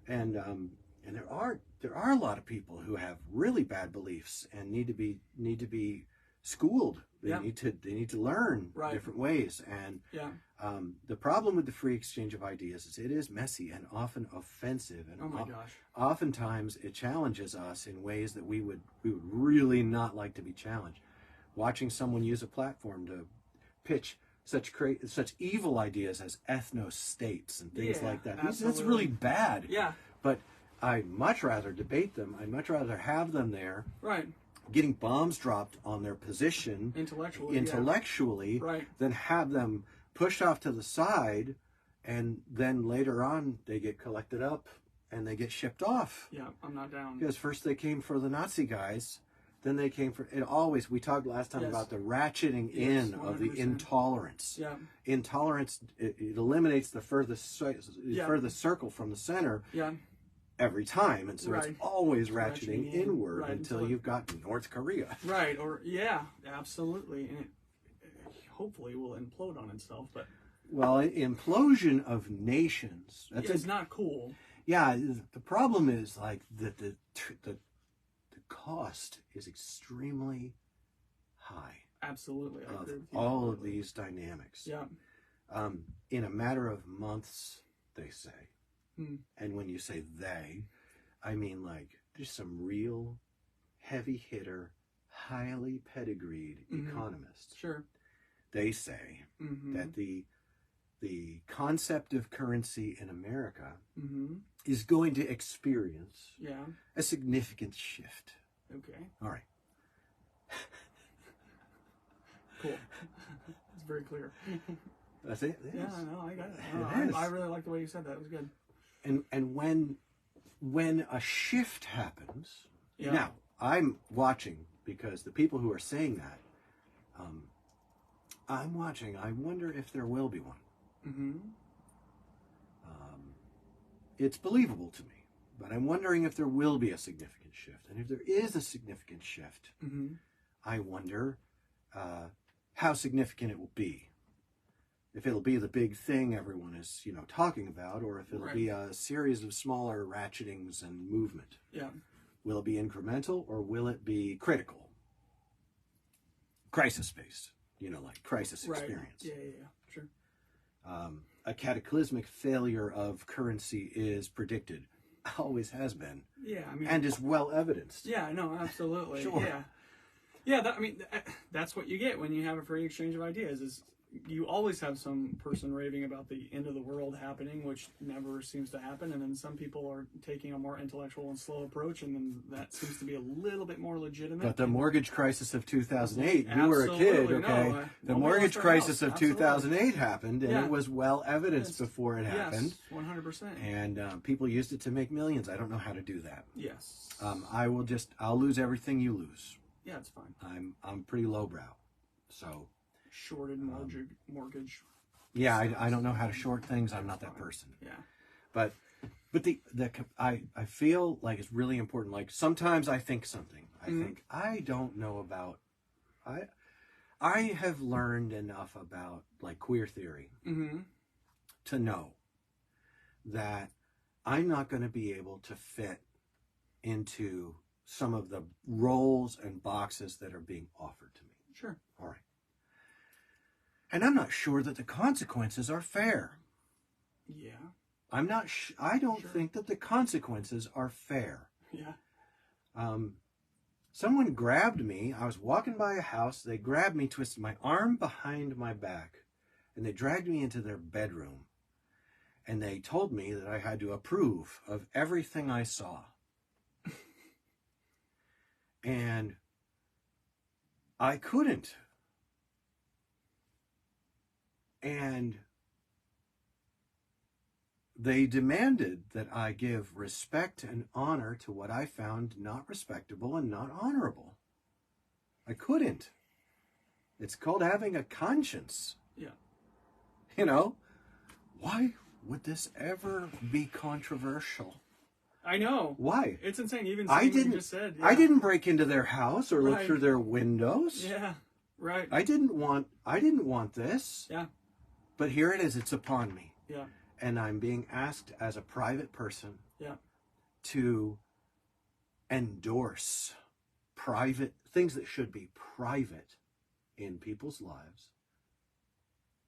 and there are a lot of people who have really bad beliefs and need to be schooled. They need to learn different ways. And the problem with the free exchange of ideas is it is messy and often offensive. And oh my gosh. Oftentimes it challenges us in ways that we would really not like to be challenged. Watching someone use a platform to pitch such evil ideas as ethno-states and things like that. That's really bad. Yeah. But I'd much rather debate them. I'd much rather have them there. Right. Getting bombs dropped on their position intellectually than have them pushed off to the side, and then later on they get collected up and they get shipped off. Yeah, I'm not down. Because first they came for the Nazi guys, then they came for it. Always, we talked last time about the ratcheting in of the intolerance. Yeah. Intolerance, it eliminates the furthest circle from the center. Yeah. Every time, and so it's always ratcheting inward until you've got North Korea. Right, or absolutely, and it hopefully will implode on itself. But implosion of nations. It's not cool. Yeah, the problem is like that the cost is extremely high. Absolutely, I agree with you. All of these dynamics. Yeah. In a matter of months, they say. And when you say they, I mean like just some real heavy hitter, highly pedigreed economists. Sure. They say that the concept of currency in America is going to experience a significant shift. Okay. All right. Cool. It's very clear. That's it. Yeah, no, I got it. I really like the way you said that. It was good. And when a shift happens, now I'm watching because the people who are saying that, I'm watching. I wonder if there will be one. It's believable to me, but I'm wondering if there will be a significant shift. And if there is a significant shift, I wonder how significant it will be. If it'll be the big thing everyone is, talking about, or if it'll be a series of smaller ratchetings and movement. Yeah. Will it be incremental or will it be critical? Crisis-based, like crisis experience. Yeah, sure. A cataclysmic failure of currency is predicted. Always has been. Yeah, I mean. And is well evidenced. Yeah, no, absolutely. Sure. Yeah. Yeah, that's what you get when you have a free exchange of ideas is you always have some person raving about the end of the world happening, which never seems to happen, and then some people are taking a more intellectual and slow approach, and then that seems to be a little bit more legitimate. But the mortgage crisis of 2008, you were a kid, okay? No, the mortgage crisis of 2008 happened, and it was well evidenced before it happened. Yes, 100%. And people used it to make millions. I don't know how to do that. Yes. I'll lose everything you lose. Yeah, it's fine. I'm pretty lowbrow, so. Shorted mortgage. Yeah, I don't know how to short things. I'm not that person. Yeah. But I feel like it's really important. Like sometimes I think something. I think I don't know about. I have learned enough about like queer theory to know that I'm not going to be able to fit into some of the roles and boxes that are being offered to me. Sure. All right. And I'm not sure that the consequences are fair. Yeah. I don't think that the consequences are fair. Yeah. Someone grabbed me. I was walking by a house. They grabbed me, twisted my arm behind my back, and they dragged me into their bedroom. And they told me that I had to approve of everything I saw. And I couldn't. And they demanded that I give respect and honor to what I found not respectable and not honorable. I couldn't. It's called having a conscience. Yeah. You know, why would this ever be controversial? I know. Why? It's insane. Even I what didn't. you just said. I Yeah. didn't break into their house or look Right. through their windows. Yeah. Right. I didn't want this. Yeah. But here it is. It's upon me. Yeah. And I'm being asked as a private person Yeah. to endorse private things that should be private in people's lives.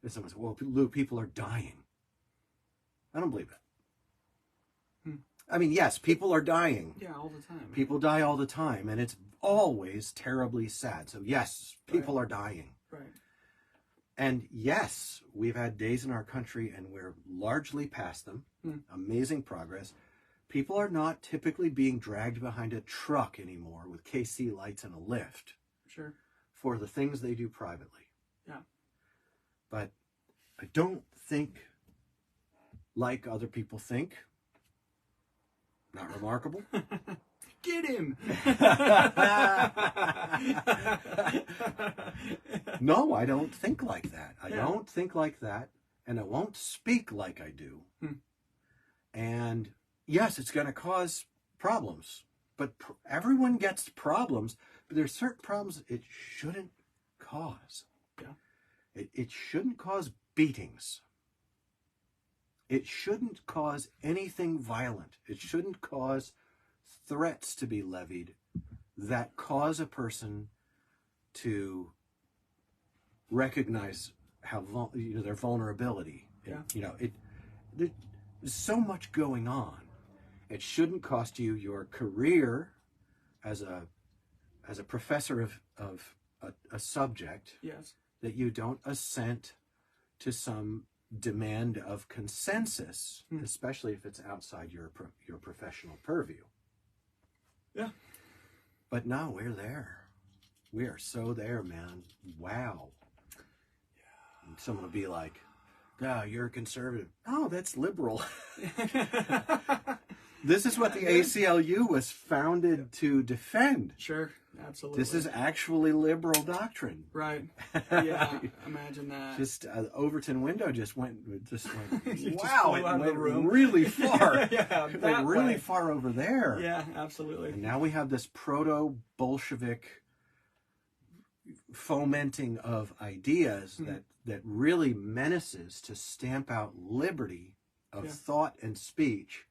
And someone says, well, Lou, people are dying. I don't believe it. I mean, yes, people are dying. Yeah, all the time. People die all the time, and it's always terribly sad. So yes, people are dying. Right. And yes, we've had days in our country, and we're largely past them. Amazing progress. People are not typically being dragged behind a truck anymore with KC lights and a lift. Sure. For the things they do privately. Yeah. But I don't think like other people think. Not remarkable. Get him! No, I don't think like that. I don't think like that, and I won't speak like I do. And yes, it's going to cause problems, but everyone gets problems, but there's certain problems it shouldn't cause. Yeah. It shouldn't cause beatings. It shouldn't cause anything violent. It shouldn't cause threats to be levied that cause a person to recognize how their vulnerability. Yeah. There's so much going on. It shouldn't cost you your career as a professor of a subject. Yes. That you don't assent to some demand of consensus, especially if it's outside your professional purview. Yeah. But no, we're there. We are so there, man. Wow. Yeah. And someone will be like, "Oh, you're a conservative." Oh, that's liberal. This is what the ACLU was founded to defend. Sure. Absolutely. This is actually liberal doctrine. Right. Yeah. Imagine that. Just Overton window just went You just wow, flew it out of the went room. really far. Yeah, it that went really way. far over there. Yeah, absolutely. And now we have this proto-Bolshevik fomenting of ideas that really menaces to stamp out liberty of thought and speech.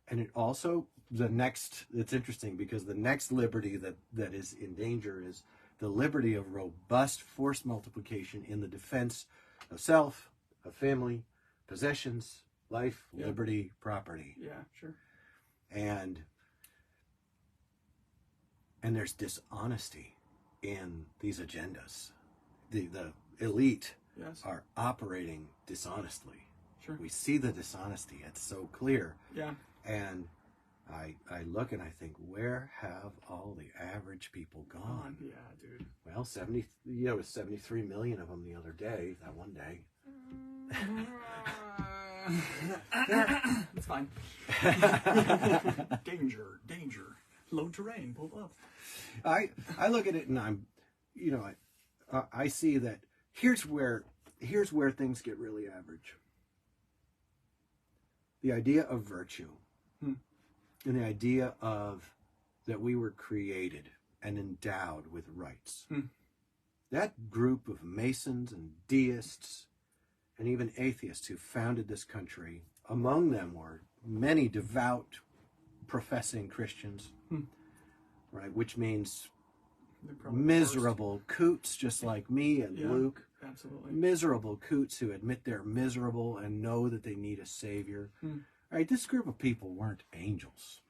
And it also, it's interesting because the next liberty that is in danger is the liberty of robust force multiplication in the defense of self, of family, possessions, life, liberty, property. Yeah, sure. And there's dishonesty in these agendas. The elite are operating dishonestly. Sure. We see the dishonesty. It's so clear. Yeah. And I look and I think, where have all the average people gone? Yeah, dude. Well, it was 73 million of them the other day, that one day. It's fine. Danger. Low terrain, pull up. I look at it and I see that here's where things get really average. The idea of virtue. And the idea of that we were created and endowed with rights. That group of Masons and deists and even atheists who founded this country, among them were many devout professing Christians, right? Which means miserable coots just like me and Luke. Absolutely. Miserable coots who admit they're miserable and know that they need a savior. Right, this group of people weren't angels.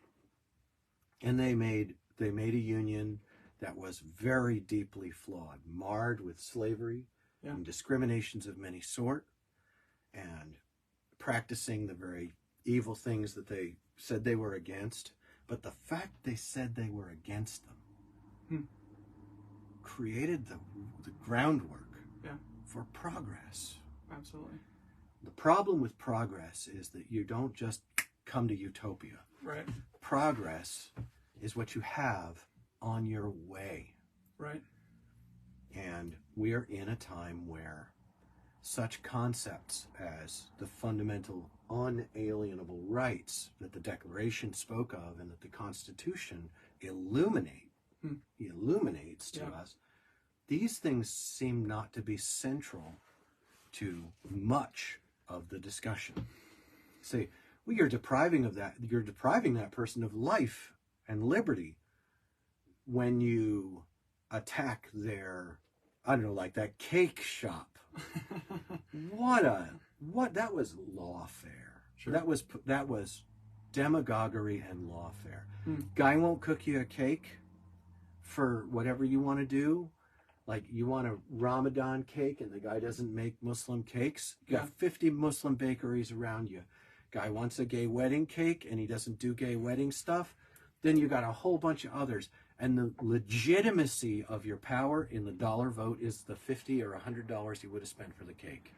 And they made they made a union that was very deeply flawed, marred with slavery and discriminations of many sort, and practicing the very evil things that they said they were against. But the fact they said they were against them created the groundwork for progress. Absolutely. The problem with progress is that you don't just come to utopia. Right. Progress is what you have on your way. Right. And we are in a time where such concepts as the fundamental unalienable rights that the Declaration spoke of and that the Constitution illuminates to us, these things seem not to be central to much of the discussion. See, you're depriving that person of life and liberty when you attack their, I don't know, like that cake shop. That was lawfare. Sure. That was demagoguery and lawfare. Guy won't cook you a cake for whatever you want to do. Like, you want a Ramadan cake and the guy doesn't make Muslim cakes. You got 50 Muslim bakeries around you. Guy wants a gay wedding cake and he doesn't do gay wedding stuff. Then you got a whole bunch of others. And the legitimacy of your power in the dollar vote is the $50 or $100 you would have spent for the cake.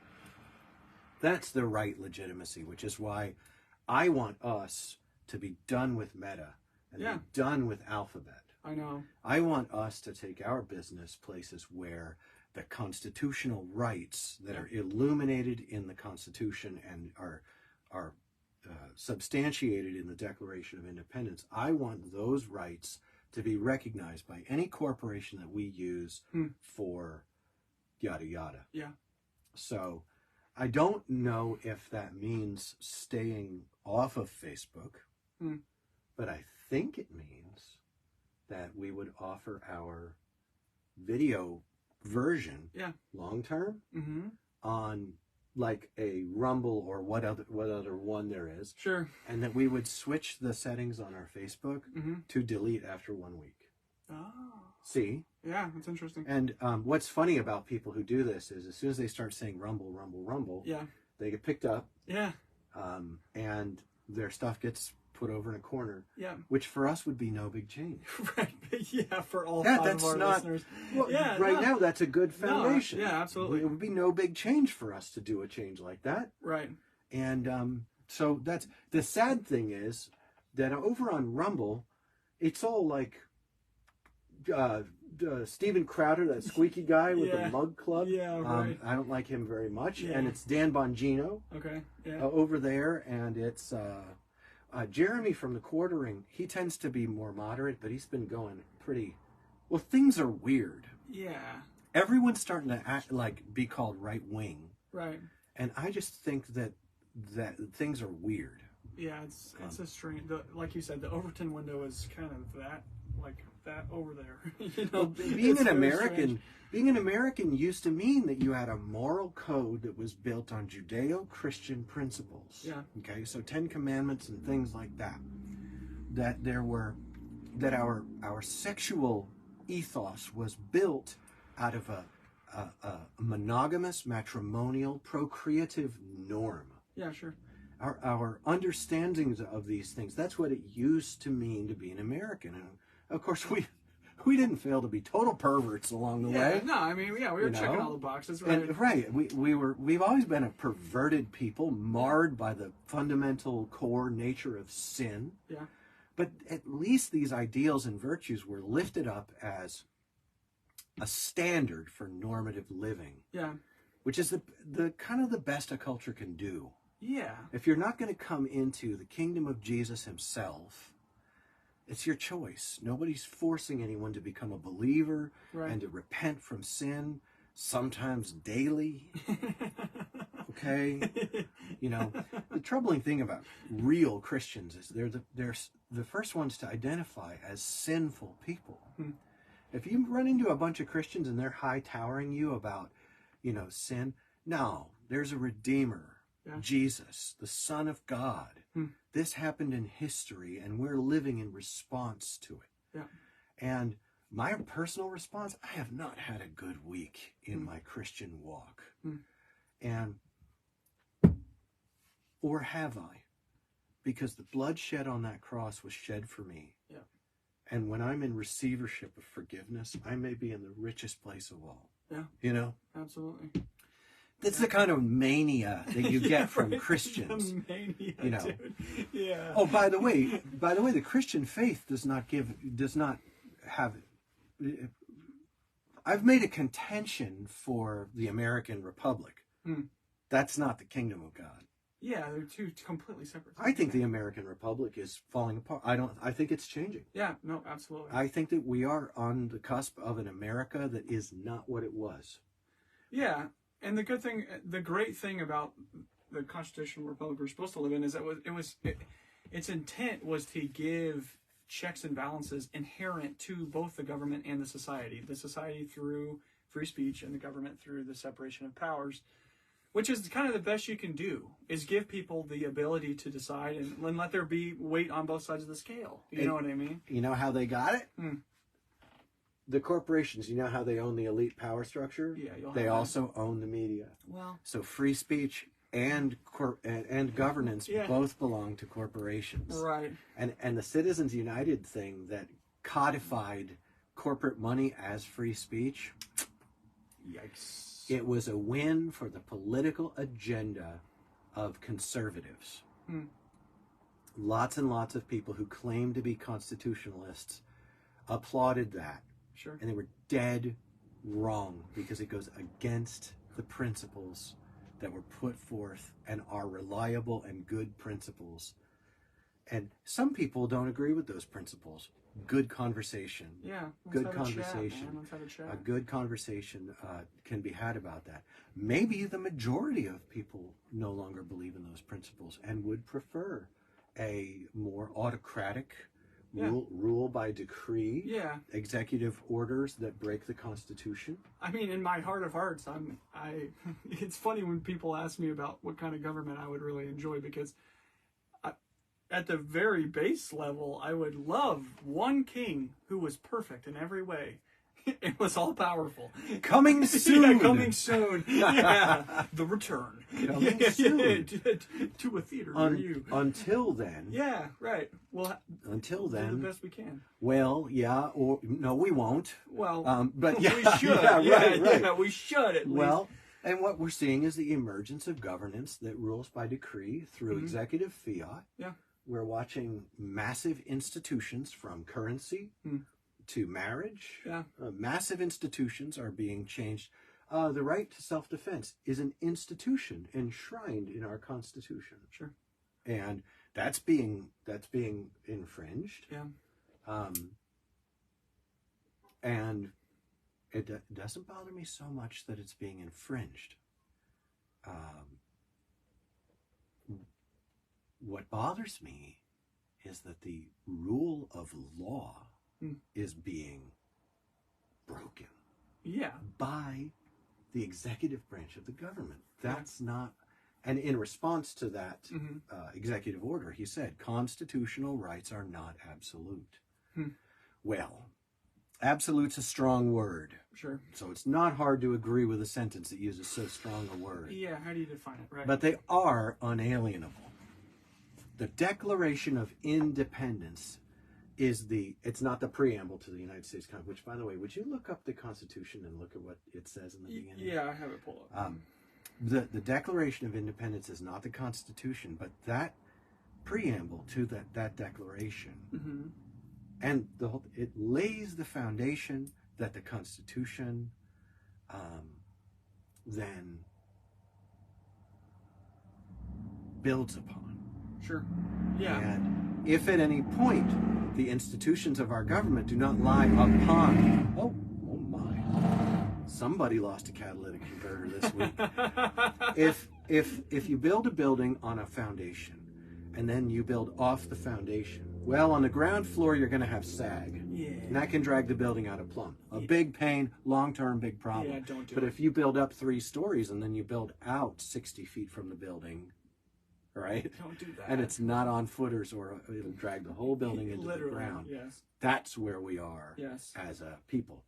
That's the right legitimacy, which is why I want us to be done with Meta and be done with Alphabet. I know. I want us to take our business places where the constitutional rights that are illuminated in the Constitution and are substantiated in the Declaration of Independence. I want those rights to be recognized by any corporation that we use for yada yada. Yeah. So I don't know if that means staying off of Facebook, but I think it means that we would offer our video version long term on like a Rumble or what other one there is. Sure. And that we would switch the settings on our Facebook to delete after 1 week. Oh. See? Yeah, that's interesting. And what's funny about people who do this is as soon as they start saying Rumble, Rumble, Rumble, they get picked up. Yeah. And their stuff gets put over in a corner. Yeah. Which for us would be no big change. Right. Yeah, for all five of our listeners. Well, now that's a good foundation. No, yeah, absolutely. It would be no big change for us to do a change like that. Right. And so that's the sad thing is that over on Rumble, it's all like Steven Crowder, that squeaky guy with the mug club. Yeah, right. I don't like him very much. Yeah. And it's Dan Bongino over there. And it's Jeremy from The Quartering. He tends to be more moderate, but he's been going pretty... Well, things are weird. Yeah. Everyone's starting to be called right-wing. Right. And I just think that things are weird. Yeah, it's a strange... like you said, the Overton window is kind of that over there. Well, being an American used to mean that you had a moral code that was built on Judeo-Christian principles. Yeah. Okay, so 10 Commandments and things like that. That our sexual ethos was built out of a monogamous, matrimonial, procreative norm. Yeah, sure. Our understandings of these things, that's what it used to mean to be an American. And of course, we didn't fail to be total perverts along the way. No, I mean, we were checking all the boxes, right? And, right. We've always been a perverted people, marred by the fundamental core nature of sin. Yeah. But at least these ideals and virtues were lifted up as a standard for normative living. Yeah. Which is the kind of the best a culture can do. Yeah. If you're not going to come into the kingdom of Jesus himself, it's your choice. Nobody's forcing anyone to become a believer and to repent from sin, sometimes daily. Okay? The troubling thing about real Christians is they're the first ones to identify as sinful people. If you run into a bunch of Christians and they're high-towering you about, sin, no, there's a Redeemer. Yeah. Jesus, the Son of God. This happened in history, and we're living in response to it. Yeah. And my personal response, I have not had a good week in my Christian walk. And, or have I? Because the blood shed on that cross was shed for me. Yeah. And when I'm in receivership of forgiveness, I may be in the richest place of all. Yeah. You know? Absolutely. That's the kind of mania that you get from Christians. The mania, you know. dude. Yeah. Oh, by the way, the Christian faith does not have. I've made a contention for the American Republic. That's not the kingdom of God. Yeah, they're two completely separate things. I think the American Republic is falling apart. I think it's changing. Yeah, no, absolutely. I think that we are on the cusp of an America that is not what it was. Yeah, and the great thing about the constitutional republic we're supposed to live in is that its intent was to give checks and balances inherent to both the government and the society. The society through free speech and the government through the separation of powers, which is kind of the best you can do, is give people the ability to decide and let there be weight on both sides of the scale. You know what I mean? You know how they got it? The corporations, you know how they own the elite power structure? Yeah. They also own the media. Well, so free speech and governance both belong to corporations. Right. And the Citizens United thing that codified corporate money as free speech. Yikes. It was a win for the political agenda of conservatives. Lots and lots of people who claim to be constitutionalists applauded that. Sure. And they were dead wrong because it goes against the principles that were put forth and are reliable and good principles. And some people don't agree with those principles. Good conversation. Yeah. Good conversation. Let's have a chat. A good conversation can be had about that. Maybe the majority of people no longer believe in those principles and would prefer a more autocratic rule by decree, executive orders that break the Constitution. I mean, in my heart of hearts, it's funny when people ask me about what kind of government I would really enjoy, because at the very base level, I would love one king who was perfect in every way. It was all powerful. Coming soon. Yeah, coming soon. Yeah, the return. Coming soon. To a theater near you. Until then. Yeah, right. Well, until then, do the best we can. Well, yeah, or no, we won't. Well, but yeah, we should. right. Yeah, we should at least. Well, and what we're seeing is the emergence of governance that rules by decree through executive fiat. Yeah. We're watching massive institutions from currency to marriage. Yeah. Massive institutions are being changed. The right to self-defense is an institution enshrined in our Constitution. Sure. And that's being infringed. Yeah. And it doesn't bother me so much that it's being infringed. What bothers me is that the rule of law is being broken by the executive branch of the government. That's not, and in response to that executive order, he said, constitutional rights are not absolute. Well, absolute's a strong word. Sure. So it's not hard to agree with a sentence that uses so strong a word. Yeah, how do you define it? Right. But they are unalienable. The Declaration of Independence it's not the preamble to the United States Constitution, which, by the way, would you look up the Constitution and look at what it says in the beginning? Yeah, I have it pulled up. The Declaration of Independence is not the Constitution, but that preamble to that declaration, and it lays the foundation that the Constitution then builds upon. Sure. Yeah. And if at any point the institutions of our government do not lie upon, oh my, somebody lost a catalytic converter this week. If you build a building on a foundation and then you build off the foundation, well, on the ground floor you're going to have sag. Yeah. And that can drag the building out of plumb. A big pain, long-term big problem. Yeah, don't do but it. if you build up 3 stories and then you build out 60 feet from the building, right? Don't do that. And it's not on footers, or it'll drag the whole building into the Literally, ground. yes. That's where we are Yes. as a people.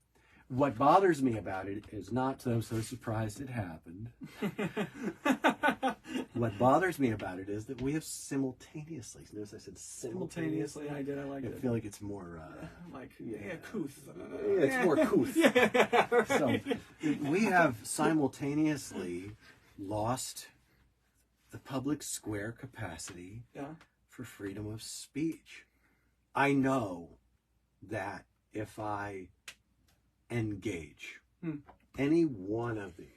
What bothers me about it is not that I'm so surprised it happened. What bothers me about it is that we have simultaneously. Notice I said simultaneously. I did. I like I it. feel like it's more couth. it's more couth. Yeah, right. So we have simultaneously lost the public square capacity for freedom of speech. I know that if I engage any one of these,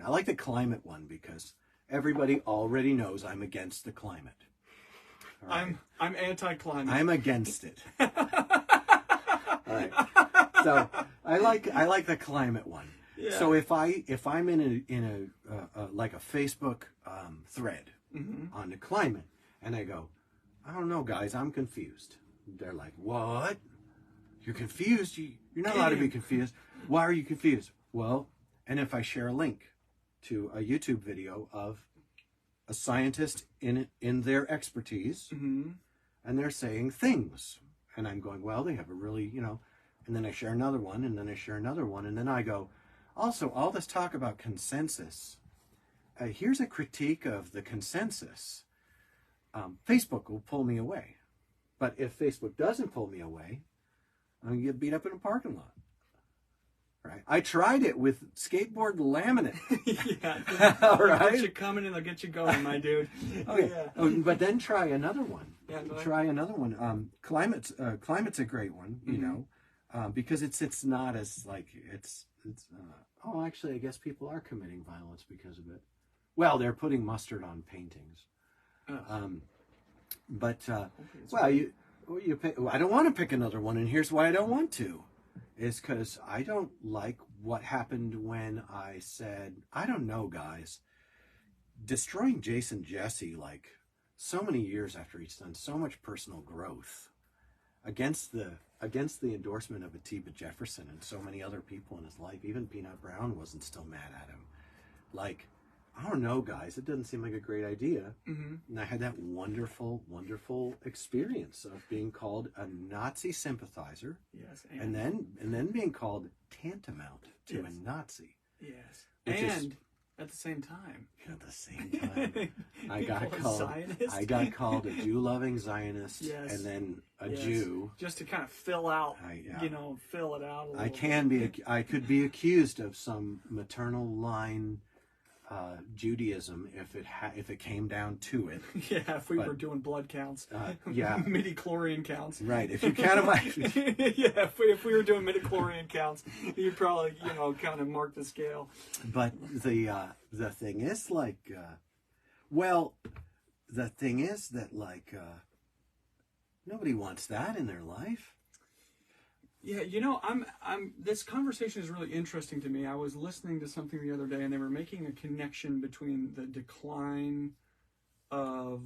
I like the climate one because everybody already knows I'm against the climate. Right? I'm anti-climate. I'm against it. All right. So I like the climate one. Yeah. So if I'm in a like a Facebook thread on the climate, and I go, I don't know, guys, I'm confused. They're like, what? You're confused? You're not allowed to be confused. Why are you confused? Well, and if I share a link to a YouTube video of a scientist in their expertise, and they're saying things, and I'm going, well, they have a really, and then I share another one, and then I share another one, and then I go, also, all this talk about consensus, here's a critique of the consensus. Facebook will pull me away. But if Facebook doesn't pull me away, I'm going to get beat up in a parking lot. Right? I tried it with skateboard laminate. All right. They'll get you coming and they'll get you going, my dude. Okay. Yeah. But then try another one. Yeah, try another one. Climate's a great one, because it's not as like it's actually I guess people are committing violence because of it. Well, they're putting mustard on paintings. You pick, I don't want to pick another one, and here's why I don't want to. Is because I don't like what happened when I said, I don't know, guys, destroying Jason Jesse like so many years after he's done so much personal growth against the endorsement of Atiba Jefferson and so many other people in his life. Even Peanut Brown wasn't still mad at him. Like, I don't know, guys, it doesn't seem like a great idea. And I had that wonderful, wonderful experience of being called a Nazi sympathizer. Yes. And then being called tantamount to a Nazi. Yes. And at the same time. At the same time. I got called a Jew-loving Zionist, and then a Jew. Just to kind of fill out, fill it out a little bit. I could be accused of some maternal line Judaism if it came down to it. Yeah, if we were doing blood counts. Yeah. Midi-chlorian counts. Right. If you count my yeah, if we were doing midi-chlorian counts, you'd probably, kind of mark the scale. But the thing is that nobody wants that in their life. Yeah, I'm this conversation is really interesting to me. I was listening to something the other day, and they were making a connection between the decline of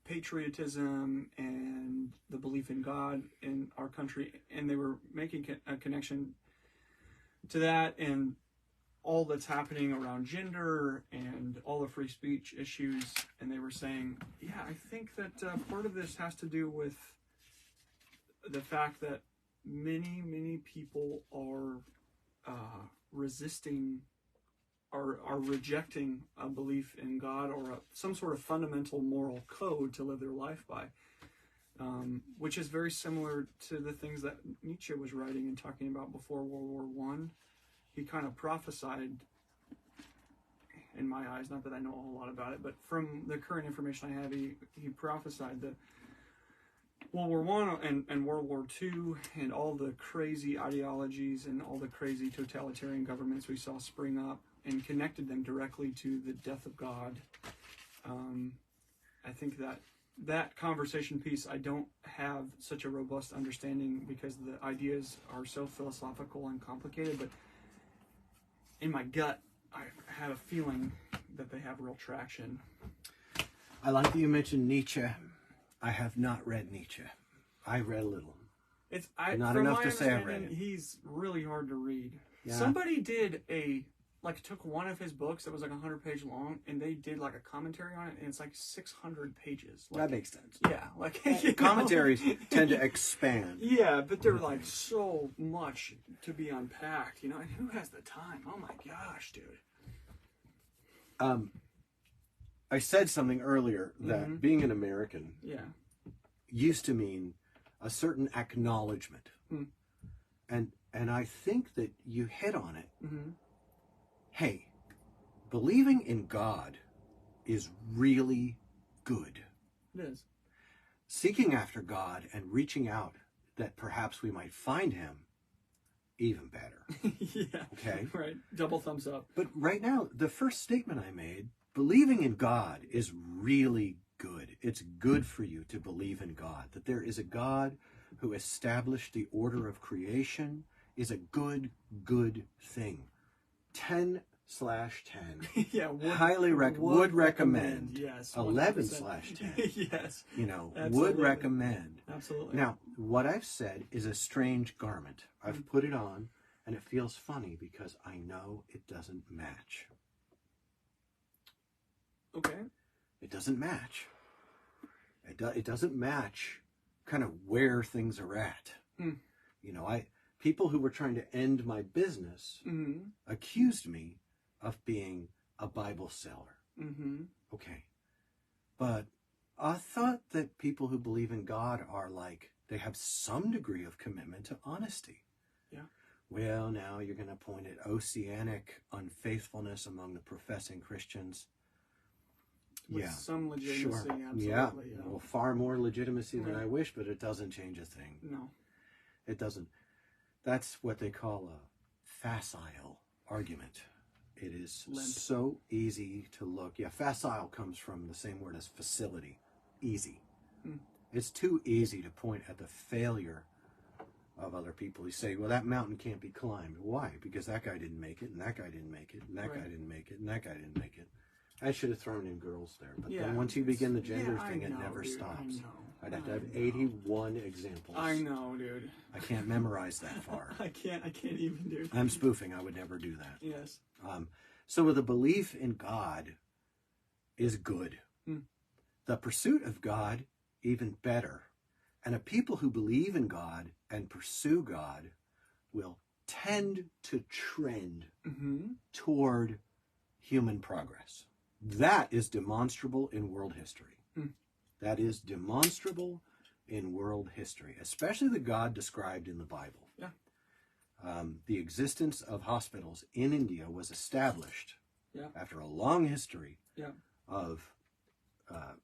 patriotism and the belief in God in our country, and they were making a connection to that and all that's happening around gender and all the free speech issues. And they were saying, yeah, I think that part of this has to do with the fact that many people are rejecting a belief in God or some sort of fundamental moral code to live their life by, which is very similar to the things that Nietzsche was writing and talking about before World War I. He kind of prophesied, in my eyes, not that I know a whole lot about it, but from the current information I have, he prophesied that World War I and World War II and all the crazy ideologies and all the crazy totalitarian governments we saw spring up and connected them directly to the death of God. I think that conversation piece, I don't have such a robust understanding because the ideas are so philosophical and complicated, but in my gut, I have a feeling that they have real traction. I like that you mentioned Nietzsche. I have not read Nietzsche. I read a little. Not enough to say I read it. He's really hard to read. Yeah. Somebody did a like took one of his books that was like 100-page long, and they did like a commentary on it, and it's like 600 pages. Like, that makes sense. Yeah, like Commentaries tend to expand. Yeah, but they're like so much to be unpacked, you know. And who has the time? Oh my gosh, dude. I said something earlier that being an American used to mean a certain acknowledgement, and I think that you hit on it. Hey, believing in God is really good. It is. Seeking after God and reaching out that perhaps we might find him, even better. Yeah. Okay? Right. Double thumbs up. But right now, the first statement I made, believing in God is really good. It's good for you to believe in God. That there is a God who established the order of creation is a good thing. 10/10. Yeah, would recommend. Yes. 11/10. Yes. You know, Absolutely. would recommend. Absolutely. Now, what I've said is a strange garment. I've put it on, and it feels funny because I know it doesn't match. Okay. It doesn't match. It doesn't match kind of where things are at. You know, people who were trying to end my business accused me of being a Bible seller. Okay. But I thought that people who believe in God are like, they have some degree of commitment to honesty. Yeah. Well, now you're going to point at oceanic unfaithfulness among the professing Christians. With some legitimacy, sure. absolutely. Yeah. Well, far more legitimacy than I wish, but it doesn't change a thing. No. It doesn't. That's what they call a facile argument. It is so easy to look. Yeah, facile comes from the same word as facility. Easy. It's too easy to point at the failure of other people. You say, well, that mountain can't be climbed. Why? Because that guy didn't make it, and that guy didn't make it, and that guy didn't make it, and that guy didn't make it. I should have thrown in girls there. But then once you begin the gender thing, it never stops. I'd have to have 81 examples. I know, dude. I can't memorize that far. I can't even, dude. I'm spoofing. I would never do that. Yes. So with a belief in God is good. The pursuit of God, even better. And a people who believe in God and pursue God will tend to trend toward human progress. That is demonstrable in world history. That is demonstrable in world history, especially the God described in the Bible. Yeah. The existence of hospitals in India was established after a long history of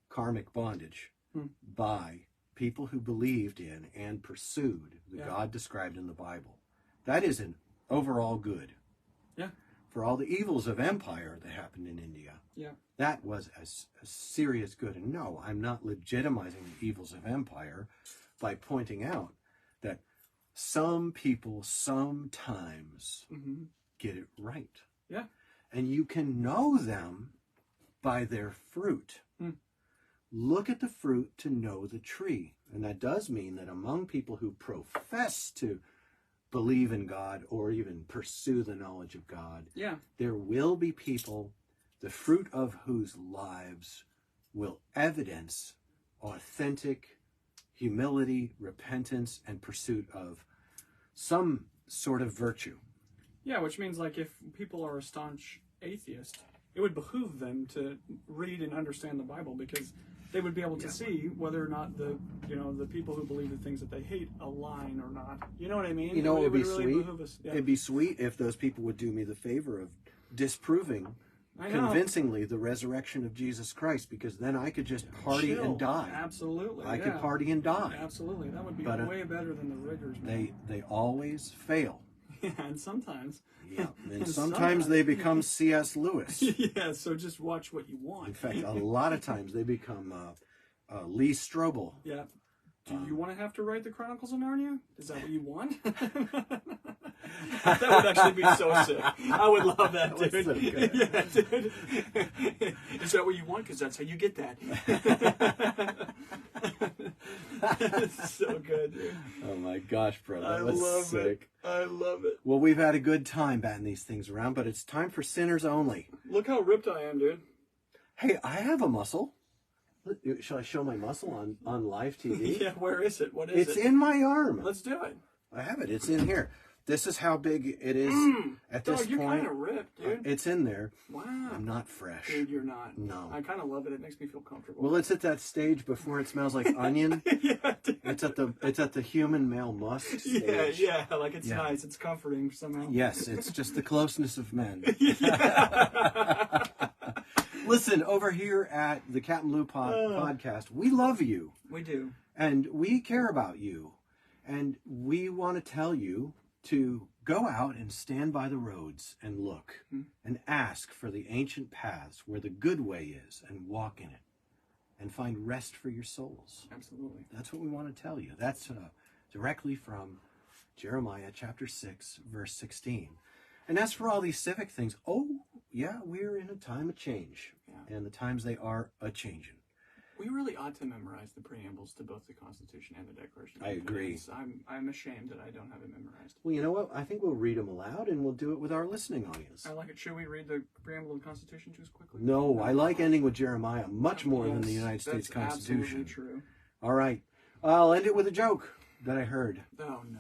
karmic bondage by people who believed in and pursued the God described in the Bible. That is an overall good. Yeah. For all the evils of empire that happened in India, that was a serious good. And no, I'm not legitimizing the evils of empire by pointing out that some people sometimes get it right. Yeah. And you can know them by their fruit. Look at the fruit to know the tree. And that does mean that among people who profess to believe in God or even pursue the knowledge of God, there will be people, the fruit of whose lives will evidence authentic humility, repentance, and pursuit of some sort of virtue. Yeah, which means like if people are a staunch atheist, it would behoove them to read and understand the Bible, because they would be able to see whether or not the people who believe the things that they hate align or not. You know what I mean? You know, it would be really sweet. It'd be sweet if those people would do me the favor of disproving convincingly the resurrection of Jesus Christ, because then I could just party and die. Absolutely. I could party and die. Absolutely. That would be way better than the rigors. They always fail. Yeah, and sometimes. Yeah, and sometimes they become C.S. Lewis. Yeah, so just watch what you want. In fact, a lot of times they become Lee Strobel. Yeah. Do you want to have to write the Chronicles of Narnia? Is that what you want? That would actually be so sick. I would love that, dude. So good. Yeah, dude. Is that what you want? Because that's how you get that. It's so good, dude. Oh my gosh, bro. That I was love sick. it. I love it. Well, we've had a good time batting these things around, but it's time for sinners only. Look how ripped I am, dude. Hey, I have a muscle. Shall I show my muscle on live TV? Yeah, where is it? What is it? It's in my arm. Let's do it. I have it. It's in here. This is how big it is at this Dog, you're point. kind of ripped, dude. It's in there. Wow. I'm not fresh. Dude, you're not. No. I kind of love it. It makes me feel comfortable. Well, it's at that stage before it smells like onion. Yeah, dude. It's at the human male musk stage. Yeah, like it's nice. It's comforting somehow. Yes, it's just the closeness of men. Yeah. Listen, over here at the CapmLew podcast, we love you. We do. And we care about you. And we want to tell you to go out and stand by the roads and look and ask for the ancient paths where the good way is and walk in it and find rest for your souls. Absolutely. That's what we want to tell you. That's directly from Jeremiah chapter 6, verse 16. And as for all these civic things, we're in a time of change. Yeah. And the times they are a-changing. We really ought to memorize the preambles to both the Constitution and the Declaration of I agree. I'm ashamed that I don't have it memorized. Well, you know what? I think we'll read them aloud, and we'll do it with our listening audience. I like it. Should we read the preamble of the Constitution just quickly? No, I like ending with Jeremiah much more than the United States that's Constitution. Absolutely true. All right. I'll end it with a joke that I heard. Oh, no.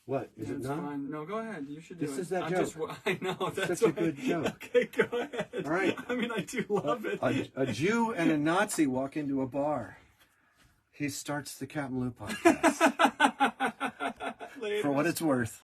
What? Is it not? Fine. No, go ahead. You should do This it. is that joke. I know. That's such a good joke. Okay, go ahead. All right. I mean, I do love it. A Jew and a Nazi walk into a bar. He starts the CapmLew podcast. For what it's worth.